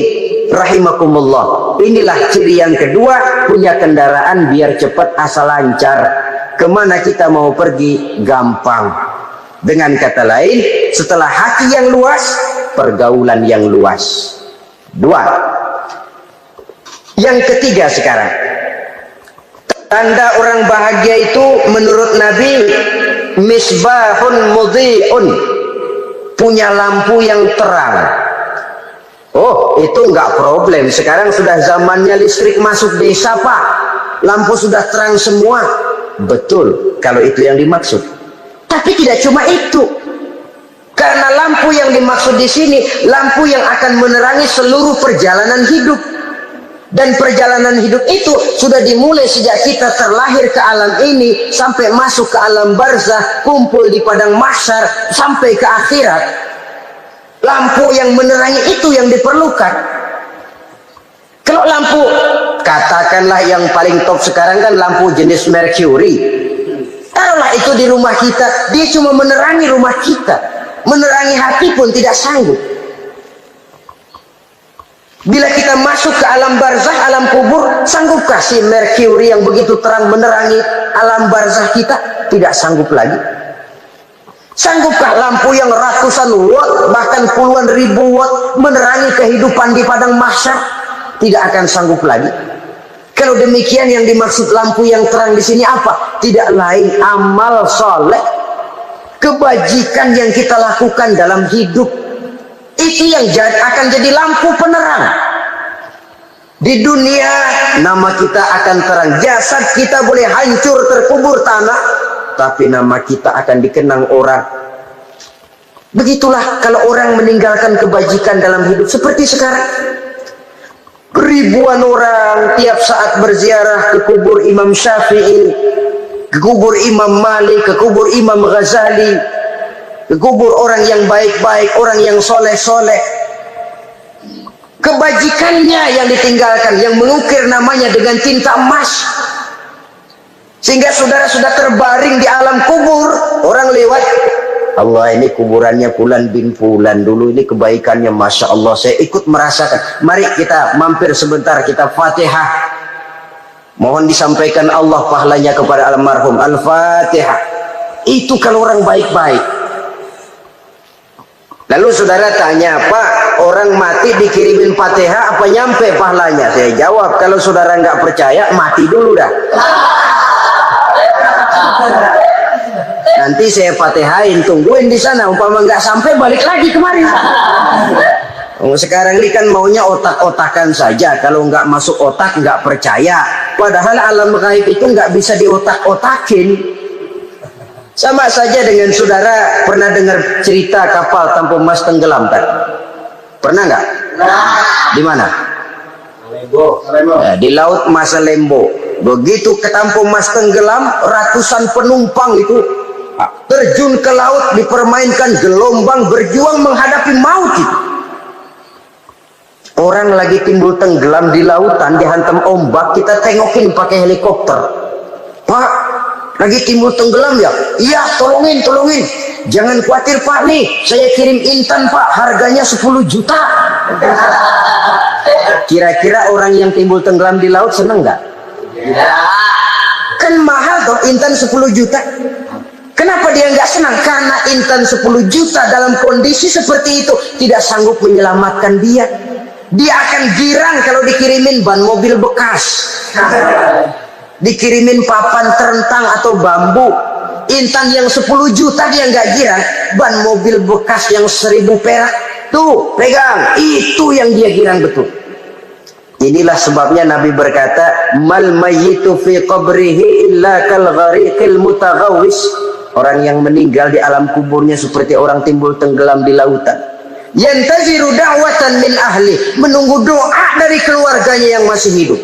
Speaker 1: rahimakumullah, inilah ciri yang kedua, punya kendaraan biar cepat asal lancar. Kemana kita mau pergi gampang. Dengan kata lain, setelah hati yang luas, pergaulan yang luas. Dua. Yang ketiga sekarang, tanda orang bahagia itu menurut Nabi, misbahun mudhi'un, punya lampu yang terang. Oh, itu enggak problem. Sekarang sudah zamannya listrik masuk desa, Pak. Lampu sudah terang semua. Betul, kalau itu yang dimaksud. Tapi tidak cuma itu. Karena lampu yang dimaksud di sini, lampu yang akan menerangi seluruh perjalanan hidup. Dan perjalanan hidup itu sudah dimulai sejak kita terlahir ke alam ini sampai masuk ke alam barzah, kumpul di padang mahsyar sampai ke akhirat. Lampu yang menerangi itu yang diperlukan. Kalau lampu, katakanlah yang paling top sekarang kan lampu jenis Mercury. Taruhlah itu di rumah kita, dia cuma menerangi rumah kita, menerangi hati pun tidak sanggup. Bila kita masuk ke alam barzah, alam kubur, sanggupkah si Mercury yang begitu terang menerangi alam barzah kita? Tidak sanggup lagi. Sanggupkah lampu yang ratusan watt, bahkan puluhan ribu watt menerangi kehidupan di padang mahsyar? Tidak akan sanggup lagi. Kalau demikian, yang dimaksud lampu yang terang di sini apa? Tidak lain amal soleh, kebajikan yang kita lakukan dalam hidup. Itu yang akan jadi lampu penerang. Di dunia nama kita akan terang, jasad kita boleh hancur terkubur tanah, tapi nama kita akan dikenang orang. Begitulah kalau orang meninggalkan kebajikan dalam hidup seperti sekarang. Ribuan orang tiap saat berziarah ke kubur Imam Syafi'i, ke kubur Imam Malik, ke kubur Imam Ghazali, ke kubur orang yang baik-baik, orang yang soleh-soleh. Kebajikannya yang ditinggalkan, yang mengukir namanya dengan tinta emas, sehingga saudara sudah terbaring di alam kubur. Orang lewat, Allah, ini kuburannya Fulan bin Fulan, dulu ini kebaikannya Masya Allah, saya ikut merasakan. Mari kita mampir sebentar, kita Fatihah, mohon disampaikan Allah pahalanya kepada almarhum. Al-Fatihah. Itu kalau orang baik-baik. Lalu saudara tanya, Pak, orang mati dikirimin Fatihah apa nyampe pahalanya? Saya jawab, kalau saudara nggak percaya, mati dulu dah. Nanti saya Fatihain, tungguin di sana. Umpama nggak sampai, balik lagi kemari. Sekarang ini kan maunya otak-otakan saja. Kalau nggak masuk otak, nggak percaya. Padahal alam gaib itu nggak bisa diotak-otakin. Sama saja dengan saudara pernah dengar cerita kapal Tampu Mas tenggelam kan? Pernah nggak? Di mana? Di laut Masalembo. Begitu ketampung Mas tenggelam, ratusan penumpang itu terjun ke laut, dipermainkan gelombang, berjuang menghadapi maut itu. Orang lagi timbul tenggelam di lautan, dihantam ombak, kita tengokin pakai helikopter. Pak, lagi timbul tenggelam ya? Iya, tolongin. Jangan khawatir Pak, nih saya kirim intan Pak, harganya 10 juta. Kira-kira orang yang timbul tenggelam di laut seneng nggak? Kan mahal toh intan 10 juta. Kenapa dia nggak senang? Karena intan 10 juta dalam kondisi seperti itu tidak sanggup menyelamatkan dia. Dia akan girang kalau dikirimin ban mobil bekas, dikirimin papan terentang atau bambu. Intan yang 10 juta dia nggak girang, ban mobil bekas yang 1000 perak tuh pegang, itu yang dia girang betul. Inilah sebabnya Nabi berkata, mal mayyitu fi qabrihi illa kal ghariqil mutaghawwis. Orang yang meninggal di alam kuburnya seperti orang timbul tenggelam di lautan. Yantaziru da'watan min ahli, menunggu doa dari keluarganya yang masih hidup.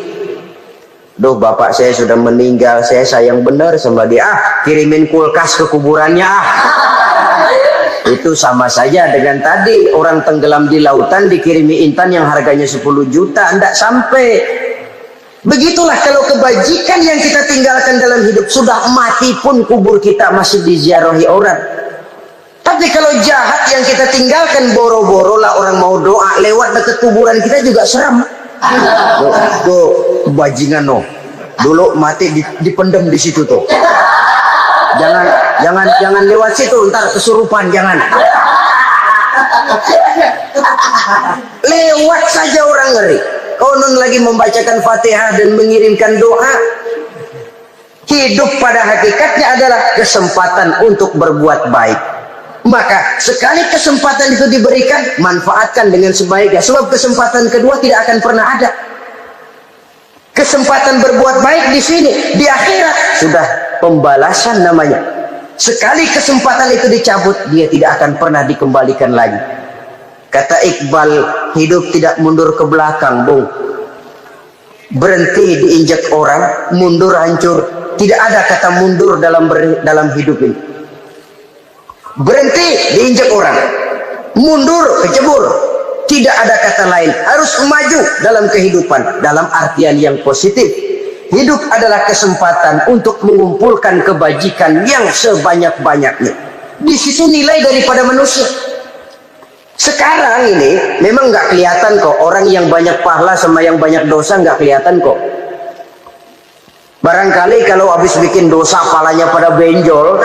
Speaker 1: Duh, bapak saya sudah meninggal, saya sayang benar sama dia. Kirimin kulkas ke kuburannya. Itu sama saja dengan tadi orang tenggelam di lautan dikirimi intan yang harganya 10 juta, tidak sampai. Begitulah kalau kebajikan yang kita tinggalkan dalam hidup, sudah mati pun kubur kita masih diziarahi orang. Tapi kalau jahat yang kita tinggalkan, boro-boro lah orang mau doa lewat dekat kuburan kita juga seram. Tuh bajingan no, dulu mati dipendam di situ tuh. Jangan lewat situ, ntar kesurupan, jangan. Lewat saja orang ngeri. Konon lagi membacakan Fatihah dan mengirimkan doa. Hidup pada hakikatnya adalah kesempatan untuk berbuat baik. Maka sekali kesempatan itu diberikan, manfaatkan dengan sebaiknya. Sebab kesempatan kedua tidak akan pernah ada. Kesempatan berbuat baik di sini, di akhirat sudah pembalasan namanya. Sekali kesempatan itu dicabut, dia tidak akan pernah dikembalikan lagi. Kata Iqbal, hidup tidak mundur ke belakang, Bung. Berhenti diinjak orang, mundur hancur. Tidak ada kata mundur dalam hidup ini. Berhenti diinjak orang, mundur kecebur. Tidak ada kata lain. Harus maju dalam kehidupan, dalam artian yang positif. Hidup adalah kesempatan untuk mengumpulkan kebajikan yang sebanyak-banyaknya. Di situ nilai daripada manusia. Sekarang ini memang nggak kelihatan kok, orang yang banyak pahala sama yang banyak dosa nggak kelihatan kok. Barangkali kalau habis bikin dosa palanya pada benjol,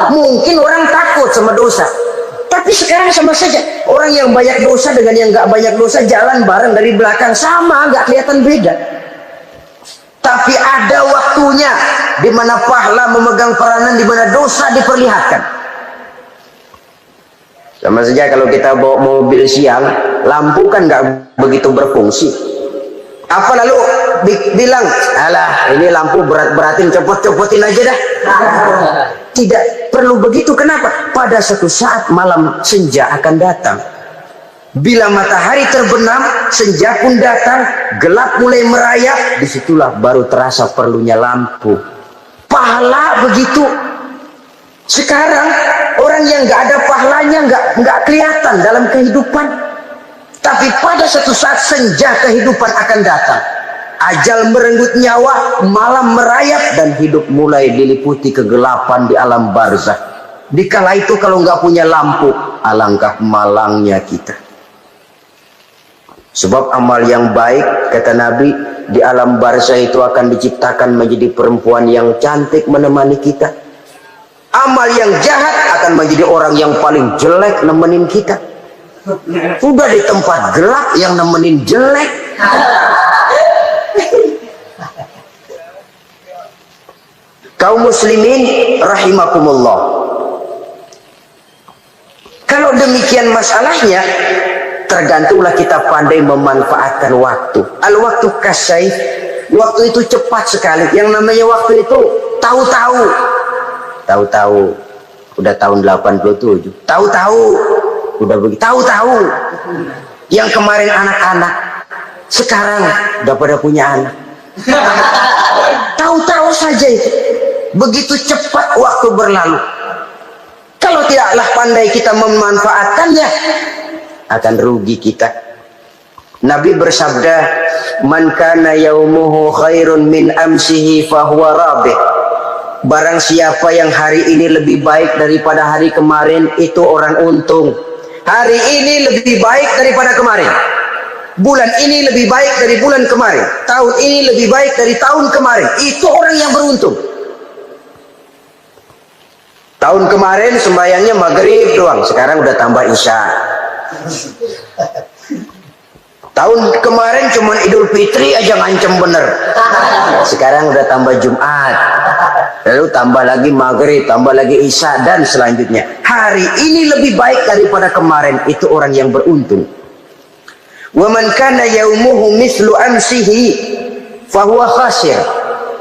Speaker 1: mungkin orang takut sama dosa. Tapi sekarang sama saja, orang yang banyak dosa dengan yang nggak banyak dosa jalan bareng dari belakang, sama, nggak kelihatan beda. Tapi ada waktunya di mana pahala memegang peranan, di mana dosa diperlihatkan. Sama saja kalau kita bawa mobil siang, lampu kan nggak begitu berfungsi. Apa lalu bilang, alah ini lampu berat-beratin, copot-copotin aja dah. Tidak perlu begitu. Kenapa? Pada suatu saat malam senja akan datang. Bila matahari terbenam, senja pun datang, gelap mulai merayap, disitulah baru terasa perlunya lampu. Pahala begitu. Sekarang orang yang nggak ada pahalanya nggak kelihatan dalam kehidupan. Tapi pada suatu saat senja kehidupan akan datang. Ajal merenggut nyawa, malam merayap, dan hidup mulai diliputi kegelapan di alam barzakh. Dikala itu kalau nggak punya lampu, alangkah malangnya kita. Sebab amal yang baik, kata Nabi, di alam barzakh itu akan diciptakan menjadi perempuan yang cantik menemani kita. Amal yang jahat akan menjadi orang yang paling jelek nemenin kita. Udah di tempat gelap yang nemenin jelek. Kaum muslimin rahimakumullah. Kalau demikian masalahnya, tergantunglah kita pandai memanfaatkan waktu. Al-waktu kasayf. Waktu itu cepat sekali. Yang namanya waktu itu tahu-tahu. Tahu-tahu udah tahun 87. Tahu-tahu udah begitu. Tahu-tahu yang kemarin anak-anak. Sekarang udah pada punya anak. Tahu-tahu saja itu. Begitu cepat waktu berlalu. Kalau tidaklah pandai kita memanfaatkannya, akan rugi kita. Nabi bersabda, "Man kana yaumuhu khairun min amsihi fahuwa rabih." Barang siapa yang hari ini lebih baik daripada hari kemarin, itu orang untung. Hari ini lebih baik daripada kemarin. Bulan ini lebih baik dari bulan kemarin. Tahun ini lebih baik dari tahun kemarin. Itu orang yang beruntung. Tahun kemarin sembahyangnya maghrib doang, sekarang udah tambah isya. Tahun kemarin cuma Idul Fitri aja ngancem bener, sekarang udah tambah Jumat, lalu tambah lagi maghrib, tambah lagi isya, dan selanjutnya. Hari ini lebih baik daripada kemarin, itu orang yang beruntung. Wa man kana yaumuhu mislu amsihi fahuwa khasir.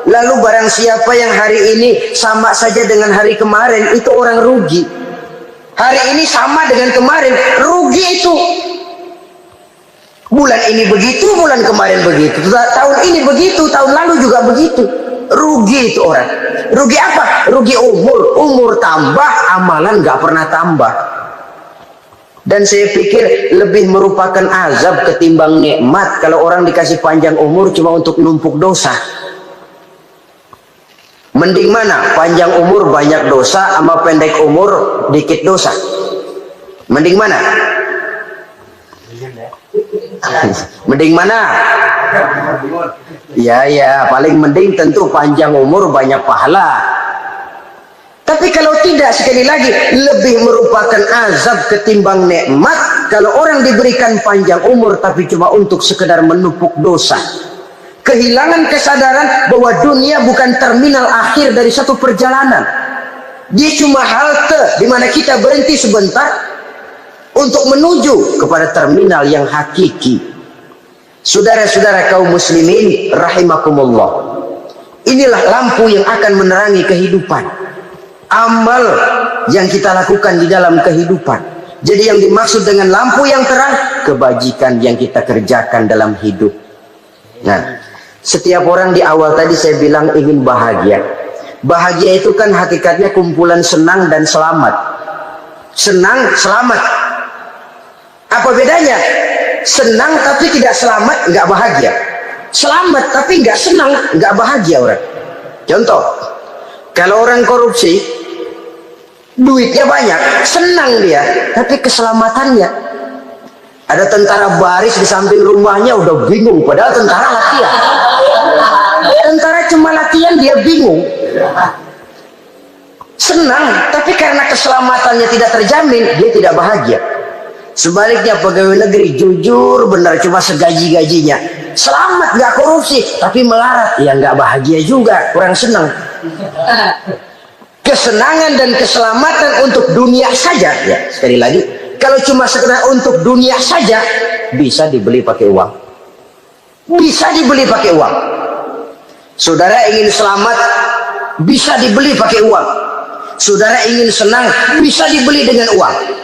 Speaker 1: Lalu barang siapa yang hari ini sama saja dengan hari kemarin, itu orang rugi. Hari ini sama dengan kemarin, rugi itu. Bulan ini begitu, bulan kemarin begitu, tahun ini begitu, tahun lalu juga begitu. Rugi itu orang. Rugi apa? Rugi umur. Umur tambah, amalan gak pernah tambah. Dan saya pikir lebih merupakan azab ketimbang nikmat kalau orang dikasih panjang umur cuma untuk numpuk dosa. Mending mana? Panjang umur banyak dosa sama pendek umur dikit dosa. Mending mana? Mending mana? Ya, paling mending tentu panjang umur banyak pahala. Tapi kalau tidak, sekali lagi, lebih merupakan azab ketimbang nikmat kalau orang diberikan panjang umur tapi cuma untuk sekedar menumpuk dosa. Kehilangan kesadaran bahwa dunia bukan terminal akhir dari satu perjalanan. Dia cuma halte di mana kita berhenti sebentar untuk menuju kepada terminal yang hakiki. Saudara-saudara kaum muslimin rahimakumullah, inilah lampu yang akan menerangi kehidupan, amal yang kita lakukan di dalam kehidupan. Jadi yang dimaksud dengan lampu yang terang, kebajikan yang kita kerjakan dalam hidup. Nah, setiap orang di awal tadi saya bilang ingin bahagia. Bahagia itu kan hakikatnya kumpulan senang dan selamat. Senang, selamat. Apa bedanya? Senang tapi tidak selamat, nggak bahagia. Selamat tapi nggak senang, nggak bahagia orang. Contoh, kalau orang korupsi, duitnya banyak, senang dia, tapi keselamatannya. Ada tentara baris di samping rumahnya udah bingung, padahal tentara latihan. Tentara cuma latihan, dia bingung. Senang, tapi karena keselamatannya tidak terjamin, dia tidak bahagia. Sebaliknya pegawai negeri jujur benar cuma segaji-gajinya, selamat nggak korupsi tapi melarat, ya nggak bahagia juga, kurang senang. Kesenangan dan keselamatan untuk dunia saja, ya sekali lagi, kalau cuma sekedar untuk dunia saja bisa dibeli pakai uang, bisa dibeli pakai uang. Saudara ingin selamat bisa dibeli pakai uang, saudara ingin senang bisa dibeli dengan uang.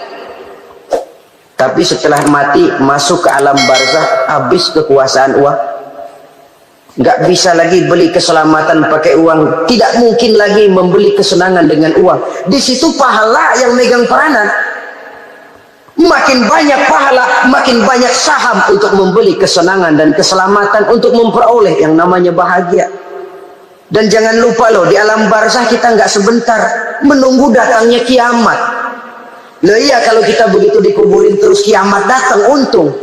Speaker 1: Tapi setelah mati masuk ke alam barzah, habis kekuasaan uang. Nggak bisa lagi beli keselamatan pakai uang, tidak mungkin lagi membeli kesenangan dengan uang. Di situ pahala yang megang peranan. Makin banyak pahala, makin banyak saham untuk membeli kesenangan dan keselamatan, untuk memperoleh yang namanya bahagia. Dan jangan lupa loh, di alam barzah kita nggak sebentar, menunggu datangnya kiamat. Loh iya, kalau kita begitu dikuburin terus kiamat datang, untung.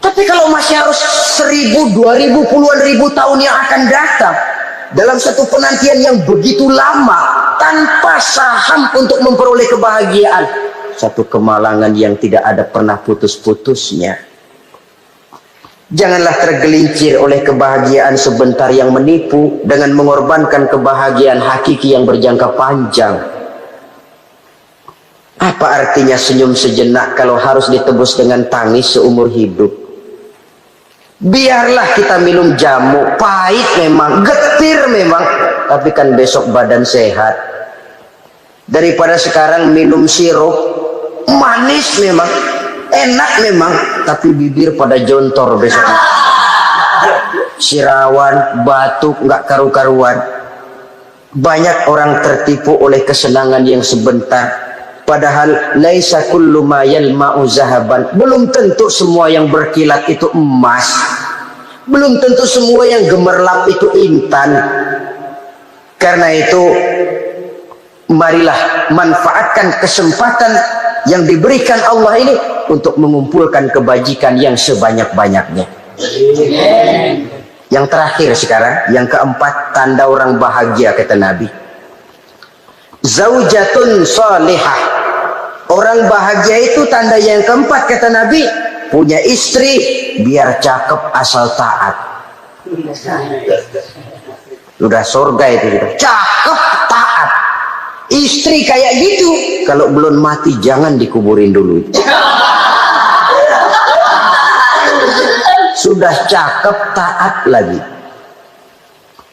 Speaker 1: Tapi kalau masih harus 1000, 2000, puluhan ribu tahun yang akan datang, dalam satu penantian yang begitu lama, tanpa saham untuk memperoleh kebahagiaan, satu kemalangan yang tidak ada pernah putus-putusnya. Janganlah tergelincir oleh kebahagiaan sebentar yang menipu dengan mengorbankan kebahagiaan hakiki yang berjangka panjang. Apa artinya senyum sejenak kalau harus ditebus dengan tangis seumur hidup? Biarlah kita minum jamu, pahit memang, getir memang, tapi kan besok badan sehat. Daripada sekarang minum sirup, manis memang, enak memang, tapi bibir pada jontor besok. Sirawan, batuk, nggak karu-karuan. Banyak orang tertipu oleh kesenangan yang sebentar. Padahal laisa kullu ma yalma'u zahaban. Belum tentu semua yang berkilat itu emas. Belum tentu semua yang gemerlap itu intan. Karena itu marilah manfaatkan kesempatan yang diberikan Allah ini untuk mengumpulkan kebajikan yang sebanyak-banyaknya. Yang terakhir sekarang, yang keempat, tanda orang bahagia kata Nabi. Zaujatun salihah. Orang bahagia itu tanda yang keempat kata Nabi, punya istri biar cakep asal taat. Sudah surga itu, cakep taat. Istri kayak gitu, kalau belum mati jangan dikuburin dulu. Sudah cakep taat lagi.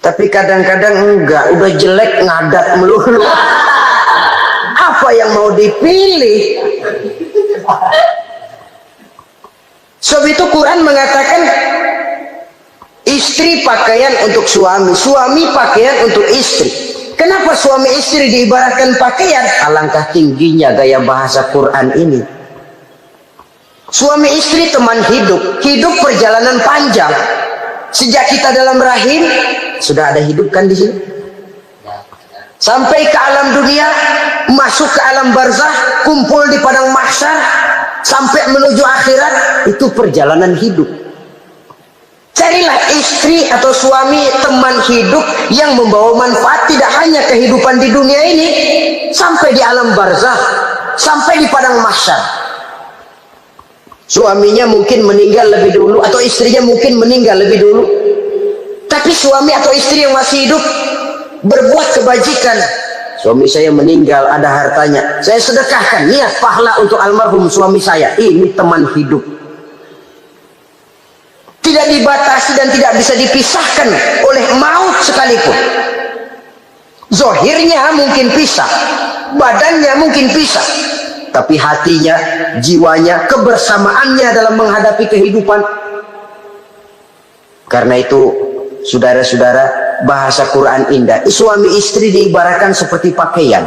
Speaker 1: Tapi kadang-kadang enggak, udah jelek ngadat melulu. Apa yang mau dipilih? Sebab itu Quran mengatakan istri pakaian untuk suami, suami pakaian untuk istri. Kenapa suami istri diibaratkan pakaian? Alangkah tingginya gaya bahasa Quran ini. Suami istri teman hidup, hidup perjalanan panjang. Sejak kita dalam rahim sudah ada hidup kan di sini. Sampai ke alam dunia, masuk ke alam barzah, kumpul di padang mahsyar, sampai menuju akhirat, itu perjalanan hidup. Carilah istri atau suami teman hidup yang membawa manfaat tidak hanya kehidupan di dunia ini, sampai di alam barzah, sampai di padang mahsyar. Suaminya mungkin meninggal lebih dulu atau istrinya mungkin meninggal lebih dulu, tapi suami atau istri yang masih hidup berbuat kebajikan. Suami saya meninggal, ada hartanya, saya sedekahkan, niat pahala untuk almarhum suami saya. Ini teman hidup, tidak dibatasi dan tidak bisa dipisahkan oleh maut sekalipun. Zohirnya mungkin pisah, badannya mungkin pisah, tapi hatinya, jiwanya, kebersamaannya dalam menghadapi kehidupan. Karena itu saudara-saudara, bahasa Quran indah. Suami istri diibaratkan seperti pakaian.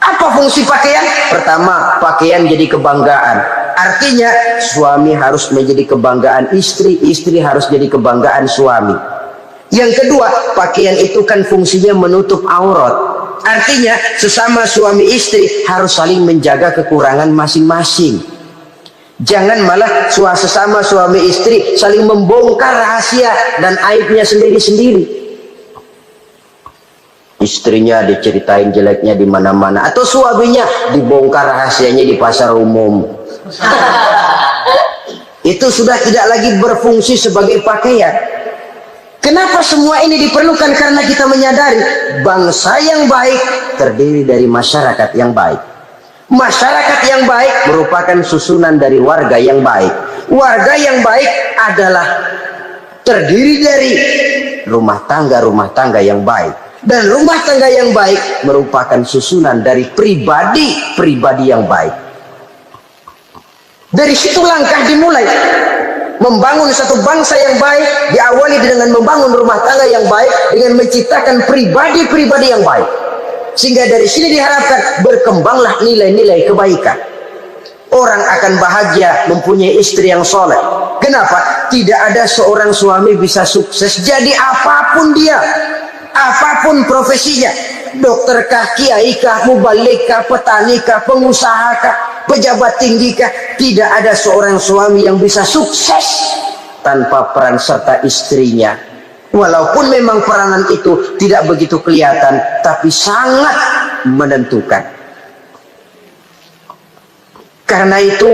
Speaker 1: Apa fungsi pakaian? Pertama, pakaian jadi kebanggaan. Artinya suami harus menjadi kebanggaan istri, istri harus jadi kebanggaan suami. Yang kedua, pakaian itu kan fungsinya menutup aurat. Artinya sesama suami istri harus saling menjaga kekurangan masing-masing. Jangan malah sesama suami istri saling membongkar rahasia dan aibnya sendiri-sendiri. Istrinya diceritain jeleknya di mana-mana, atau suaminya dibongkar rahasianya di pasar umum. Itu sudah tidak lagi berfungsi sebagai pakaian. Kenapa semua ini diperlukan? Karena kita menyadari bangsa yang baik terdiri dari masyarakat yang baik. Masyarakat yang baik merupakan susunan dari warga yang baik. Warga yang baik adalah terdiri dari rumah tangga yang baik. Dan rumah tangga yang baik merupakan susunan dari pribadi yang baik. Dari situ langkah dimulai. Membangun satu bangsa yang baik diawali dengan membangun rumah tangga yang baik, dengan menciptakan pribadi-pribadi yang baik. Sehingga dari sini diharapkan berkembanglah nilai-nilai kebaikan. Orang akan bahagia mempunyai istri yang soleh. Kenapa? Tidak ada seorang suami bisa sukses jadi apapun dia, apapun profesinya, dokter kah, kiai kah, mubalik kah, petani kah, pengusaha kah, pejabat tinggi kah. Tidak ada seorang suami yang bisa sukses tanpa peran serta istrinya. Walaupun memang peranan itu tidak begitu kelihatan, tapi sangat menentukan. Karena itu,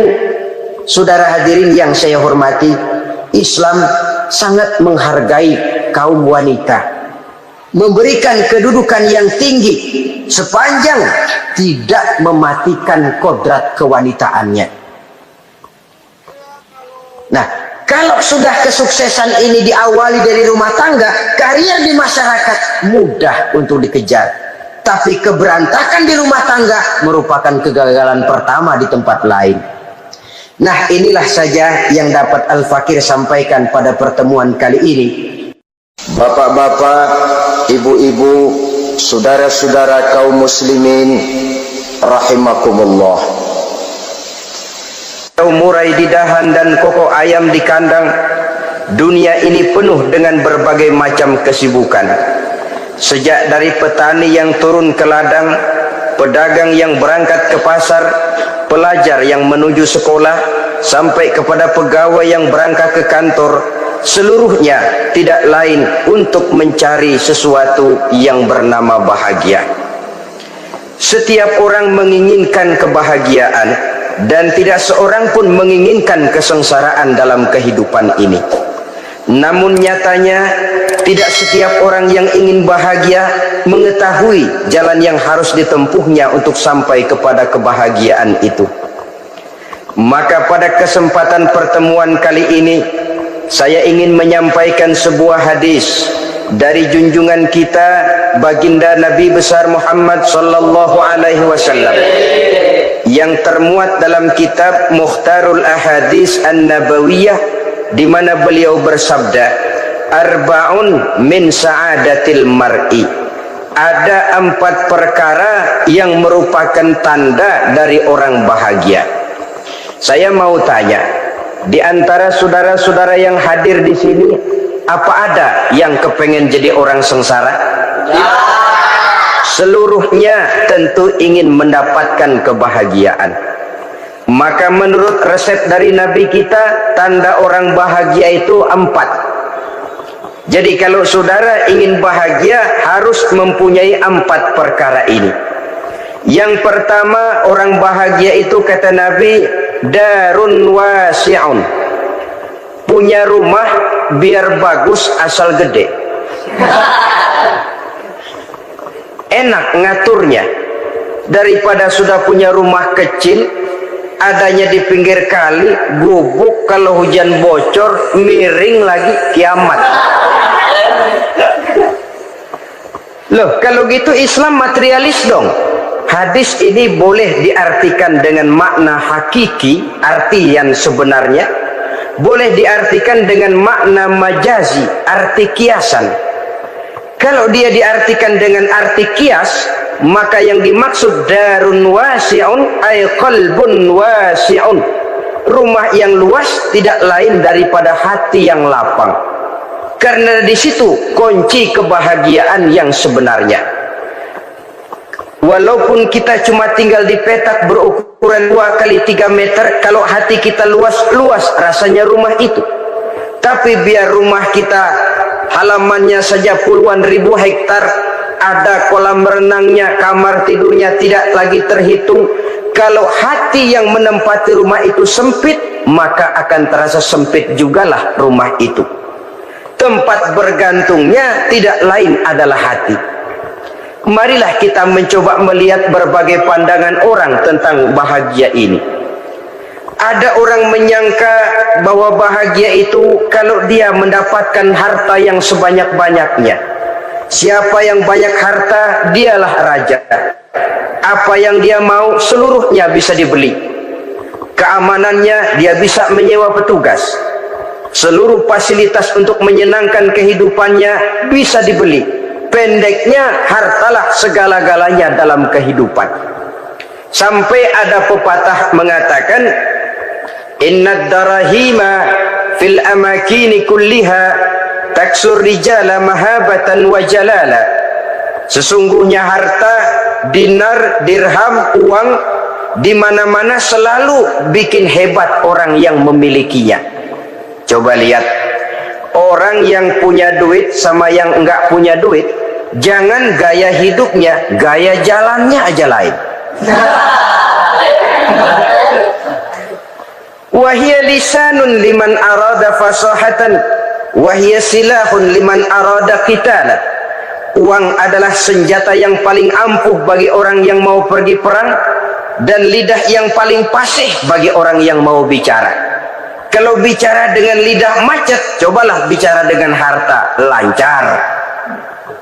Speaker 1: saudara hadirin yang saya hormati, Islam sangat menghargai kaum wanita, memberikan kedudukan yang tinggi sepanjang tidak mematikan kodrat kewanitaannya. Nah, kalau sudah kesuksesan ini diawali dari rumah tangga, karier di masyarakat mudah untuk dikejar. Tapi keberantakan di rumah tangga merupakan kegagalan pertama di tempat lain. Nah, inilah saja yang dapat Al-Fakir sampaikan pada pertemuan kali ini.
Speaker 2: Bapak-bapak, ibu-ibu, saudara-saudara kaum muslimin rahimakumullah.
Speaker 1: Murai di dahan dan koko ayam di kandang, dunia ini penuh dengan berbagai macam kesibukan. Sejak dari petani yang turun ke ladang, pedagang yang berangkat ke pasar, pelajar yang menuju sekolah, sampai kepada pegawai yang berangkat ke kantor, seluruhnya tidak lain untuk mencari sesuatu yang bernama bahagia. Setiap orang menginginkan kebahagiaan, dan tidak seorang pun menginginkan kesengsaraan dalam kehidupan ini. Namun nyatanya tidak setiap orang yang ingin bahagia mengetahui jalan yang harus ditempuhnya untuk sampai kepada kebahagiaan itu. Maka pada kesempatan pertemuan kali ini, saya ingin menyampaikan sebuah hadis dari junjungan kita baginda Nabi besar Muhammad sallallahu alaihi wasallam yang termuat dalam kitab Mukhtarul Ahadits An-Nabawiyah, di mana beliau bersabda, arba'un min sa'adatil mar'i. Ada 4 perkara yang merupakan tanda dari orang bahagia. Saya mau tanya, di antara saudara-saudara yang hadir di sini, apa ada yang kepengen jadi orang sengsara? Ya. Seluruhnya tentu ingin mendapatkan kebahagiaan. Maka menurut resep dari Nabi kita, tanda orang bahagia itu 4. Jadi kalau saudara ingin bahagia, harus mempunyai 4 perkara ini. Yang pertama, orang bahagia itu kata Nabi, darun wasi'un. Punya rumah biar bagus asal gede. Enak ngaturnya, daripada sudah punya rumah kecil, adanya di pinggir kali, gubuk, kalau hujan bocor, miring lagi, kiamat. Loh, kalau gitu Islam materialis dong. Hadis ini boleh diartikan dengan makna hakiki, arti yang sebenarnya, boleh diartikan dengan makna majazi, arti kiasan. Kalau dia diartikan dengan arti kias, maka yang dimaksud darun wasi'un ay qalbun wasi'un. Rumah yang luas tidak lain daripada hati yang lapang. Karena di situ kunci kebahagiaan yang sebenarnya. Walaupun kita cuma tinggal di petak berukuran 2 kali 3 meter, kalau hati kita luas rasanya rumah itu. Tapi biar rumah kita halamannya saja puluhan ribu hektar, ada kolam renangnya, kamar tidurnya tidak lagi terhitung. Kalau hati yang menempati rumah itu sempit, maka akan terasa sempit jugalah rumah itu. Tempat bergantungnya tidak lain adalah hati. Marilah kita mencoba melihat berbagai pandangan orang tentang bahagia ini. Ada orang menyangka bahwa bahagia itu kalau dia mendapatkan harta yang sebanyak-banyaknya. Siapa yang banyak harta, dialah raja. Apa yang dia mau, seluruhnya bisa dibeli. Keamanannya, dia bisa menyewa petugas. Seluruh fasilitas untuk menyenangkan kehidupannya bisa dibeli. Pendeknya, hartalah segala-galanya dalam kehidupan. Sampai ada pepatah mengatakan, innad darahima fil amakini kulliha taksur rijala mahabatan wa jalala. Sesungguhnya harta, dinar, dirham, uang di mana-mana selalu bikin hebat orang yang memilikinya. Coba lihat, orang yang punya duit sama yang enggak punya duit, jangan gaya hidupnya, gaya jalannya aja lain. Wahia lisanun liman arada fasahatan, wahia silahun liman arada qitala. Uang adalah senjata yang paling ampuh bagi orang yang mau pergi perang, dan lidah yang paling fasih bagi orang yang mau bicara. Kalau bicara dengan lidah macet, cobalah bicara dengan harta, lancar.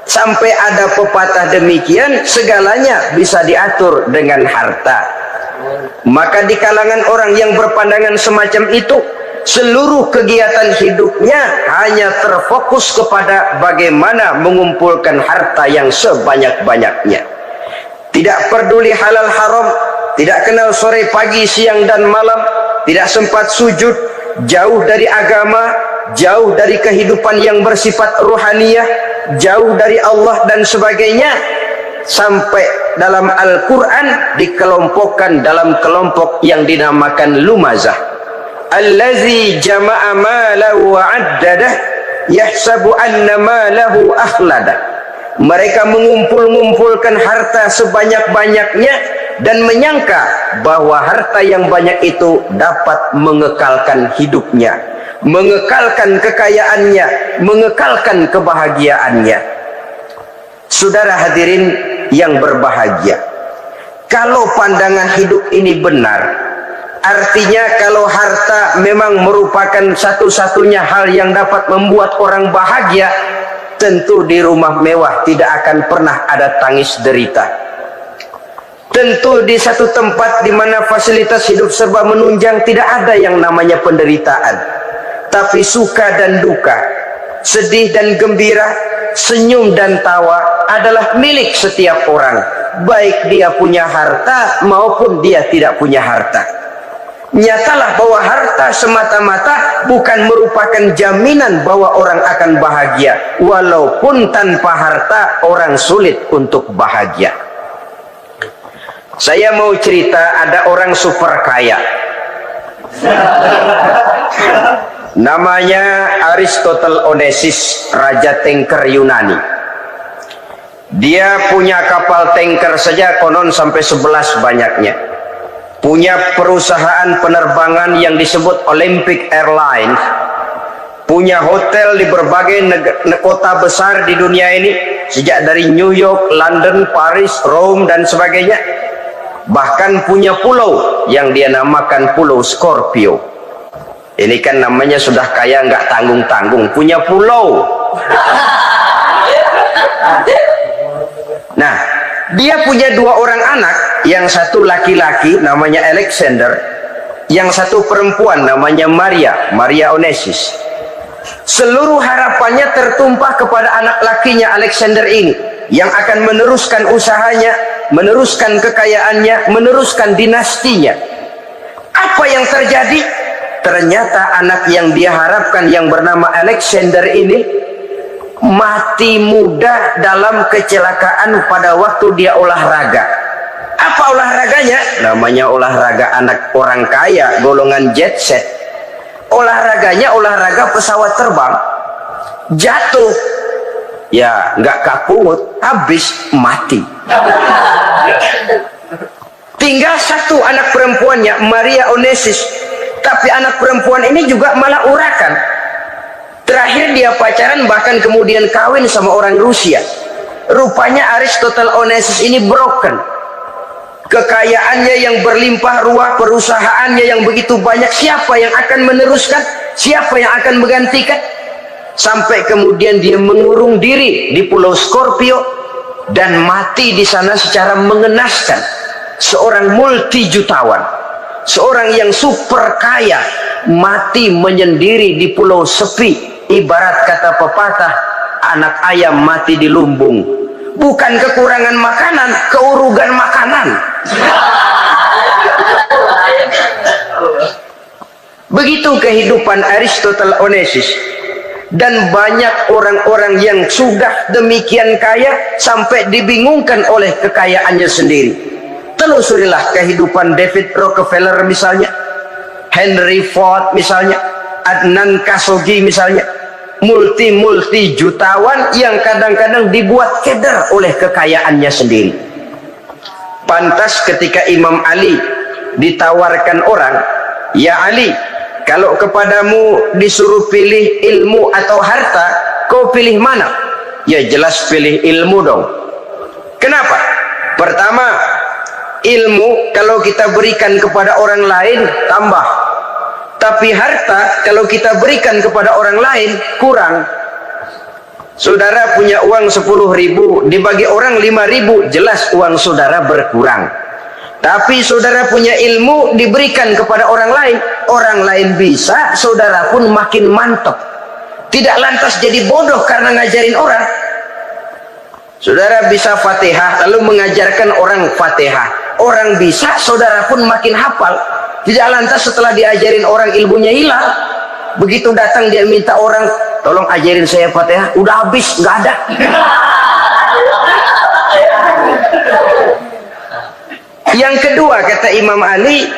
Speaker 1: Sampai ada pepatah demikian, segalanya bisa diatur dengan harta. Maka di kalangan orang yang berpandangan semacam itu, seluruh kegiatan hidupnya hanya terfokus kepada bagaimana mengumpulkan harta yang sebanyak-banyaknya. Tidak peduli halal haram, tidak kenal sore pagi siang dan malam, tidak sempat sujud, jauh dari agama, jauh dari kehidupan yang bersifat ruhaniyah, jauh dari Allah dan sebagainya. Sampai dalam Al-Quran dikelompokkan dalam kelompok yang dinamakan lumazah. Allazi jama'a malahu wa addadah yahsabu anna malahu akhladah. Mereka mengumpul-ngumpulkan harta sebanyak-banyaknya dan menyangka bahwa harta yang banyak itu dapat mengekalkan hidupnya, mengekalkan kekayaannya, mengekalkan kebahagiaannya. Saudara hadirin yang berbahagia, kalau pandangan hidup ini benar, artinya kalau harta memang merupakan satu-satunya hal yang dapat membuat orang bahagia, tentu di rumah mewah tidak akan pernah ada tangis derita. Tentu di satu tempat di mana fasilitas hidup serba menunjang tidak ada yang namanya penderitaan. Tapi suka dan duka, sedih dan gembira, senyum dan tawa adalah milik setiap orang, baik dia punya harta maupun dia tidak punya harta. Nyatalah bahwa harta semata-mata bukan merupakan jaminan bahwa orang akan bahagia, walaupun tanpa harta orang sulit untuk bahagia. Saya mau cerita, ada orang super kaya, namanya Aristotle Onesimus, raja tanker Yunani. Dia punya kapal tanker saja konon sampai 11 banyaknya. Punya perusahaan penerbangan yang disebut Olympic Airlines. Punya hotel di berbagai kota besar di dunia ini, sejak dari New York, London, Paris, Rome dan sebagainya. Bahkan punya pulau yang dia namakan Pulau Scorpio. Ini kan namanya sudah kaya nggak tanggung-tanggung, punya pulau. Nah, dia punya 2 orang anak, yang satu laki-laki namanya Alexander, yang satu perempuan namanya Maria Onesimus. Seluruh harapannya tertumpah kepada anak lakinya Alexander ini, yang akan meneruskan usahanya, meneruskan kekayaannya, meneruskan dinastinya. Apa yang terjadi? Ternyata anak yang dia harapkan yang bernama Alexander ini mati muda dalam kecelakaan pada waktu dia olahraga. Apa olahraganya? Namanya olahraga anak orang kaya, golongan jet set. Olahraganya olahraga pesawat terbang. Jatuh, ya nggak kaput, habis mati. Tinggal satu anak perempuannya, Maria Onesimus. Tapi anak perempuan ini juga malah urakan. Terakhir dia pacaran, bahkan kemudian kawin sama orang Rusia. Rupanya Aristotle Onesimus ini broken. Kekayaannya yang berlimpah ruah, perusahaannya yang begitu banyak, siapa yang akan meneruskan? Siapa yang akan menggantikan? Sampai kemudian dia mengurung diri di Pulau Scorpio dan mati di sana secara mengenaskan. Seorang multi-jutawan, seorang yang super kaya, mati menyendiri di pulau sepi. Ibarat kata pepatah, anak ayam mati di lumbung. Bukan kekurangan makanan, keurugan makanan. Begitu kehidupan Aristotle Onesimus. Dan banyak orang-orang yang sudah demikian kaya sampai dibingungkan oleh kekayaannya sendiri. Telusurilah kehidupan David Rockefeller misalnya, Henry Ford misalnya, Adnan Khashoggi misalnya. Multi jutawan yang kadang-kadang dibuat keder oleh kekayaannya sendiri. Pantas ketika Imam Ali ditawarkan orang, "Ya Ali, kalau kepadamu disuruh pilih ilmu atau harta, kau pilih mana?" Ya jelas pilih ilmu dong. Kenapa? Pertama, ilmu kalau kita berikan kepada orang lain tambah. Tapi harta kalau kita berikan kepada orang lain kurang. Saudara punya uang 10.000, dibagi orang 5.000, jelas uang saudara berkurang. Tapi saudara punya ilmu diberikan kepada orang lain bisa, saudara pun makin mantap. Tidak lantas jadi bodoh karena ngajarin orang. Saudara bisa Fatihah lalu mengajarkan orang Fatihah. Orang bisa, saudara pun makin hafal. Tidak lantas setelah diajarin orang ilmunya hilang. Begitu datang dia minta orang, tolong ajarin saya Fatihah, udah habis, nggak ada. Yang kedua kata Imam Ali,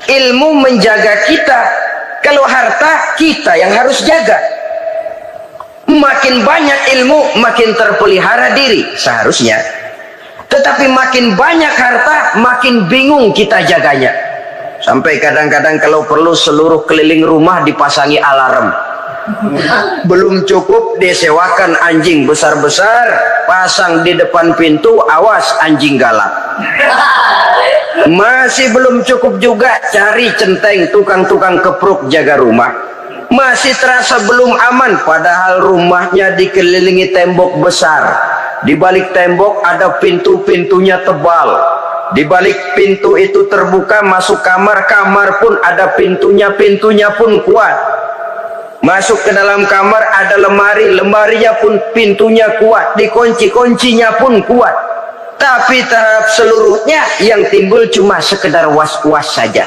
Speaker 1: ilmu menjaga kita. Kalau harta, kita yang harus jaga. Makin banyak ilmu, makin terpelihara diri seharusnya. Tetapi makin banyak harta, makin bingung kita jaganya. Sampai kadang-kadang kalau perlu seluruh keliling rumah dipasangi alarm. Belum cukup disewakan anjing besar-besar, pasang di depan pintu, awas anjing galak. Masih belum cukup juga, cari centeng tukang-tukang kepruk jaga rumah. Masih terasa belum aman, padahal rumahnya dikelilingi tembok besar. Di balik tembok ada pintu-pintunya tebal. Di balik pintu itu terbuka masuk kamar, kamar pun ada pintunya, pintunya pun kuat. Masuk ke dalam kamar ada lemari, lemarinya pun pintunya kuat, dikunci, kuncinya pun kuat. Tapi tahap seluruhnya yang timbul cuma sekedar was-was saja.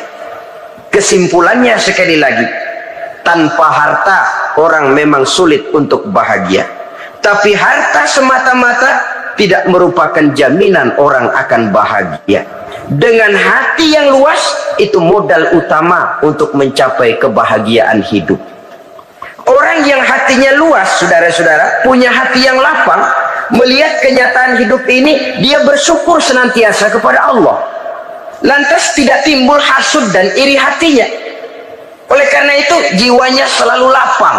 Speaker 1: Kesimpulannya sekali lagi, tanpa harta orang memang sulit untuk bahagia. Tapi harta semata-mata tidak merupakan jaminan orang akan bahagia. Dengan hati yang luas, itu modal utama untuk mencapai kebahagiaan hidup. Orang yang hatinya luas, saudara-saudara, punya hati yang lapang, melihat kenyataan hidup ini, dia bersyukur senantiasa kepada Allah. Lantas tidak timbul hasud dan iri hatinya. Oleh karena itu, jiwanya selalu lapang.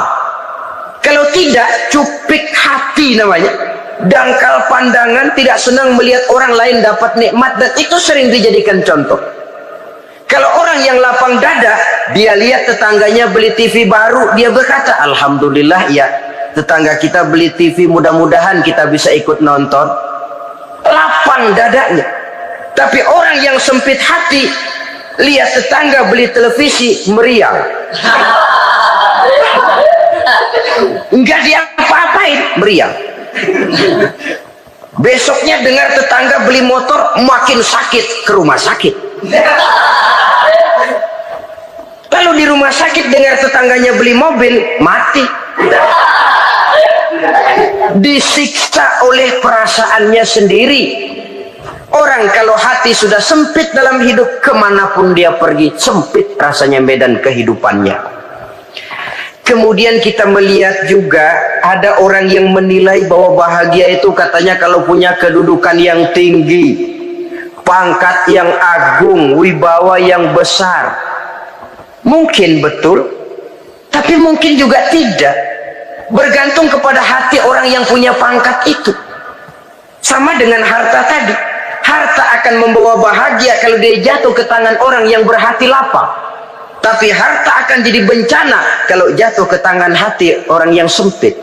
Speaker 1: Kalau tidak, cupik hati namanya. Dangkal pandangan, tidak senang melihat orang lain dapat nikmat, dan itu sering dijadikan contoh. Kalau orang yang lapang dada, dia lihat tetangganya beli TV baru, dia berkata, alhamdulillah ya, tetangga kita beli TV, mudah-mudahan kita bisa ikut nonton. Lapang dadanya. Tapi orang yang sempit hati, lihat tetangga beli televisi, meriang. Enggak diapa-apain, meriang. Besoknya dengar tetangga beli motor, makin sakit, ke rumah sakit. Lalu di rumah sakit dengar tetangganya beli mobil, mati. Disiksa oleh perasaannya sendiri. Orang kalau hati sudah sempit dalam hidup, kemanapun dia pergi, sempit rasanya medan kehidupannya. Kemudian kita melihat juga ada orang yang menilai bahwa bahagia itu katanya kalau punya kedudukan yang tinggi, pangkat yang agung, wibawa yang besar. Mungkin betul, tapi mungkin juga tidak. Bergantung kepada hati orang yang punya pangkat itu. Sama dengan harta tadi. Harta akan membawa bahagia kalau dia jatuh ke tangan orang yang berhati lapang. Tapi harta akan jadi bencana kalau jatuh ke tangan hati orang yang sempit.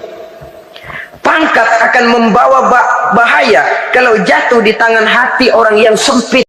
Speaker 1: Pangkat akan membawa bahaya kalau jatuh di tangan hati orang yang sempit.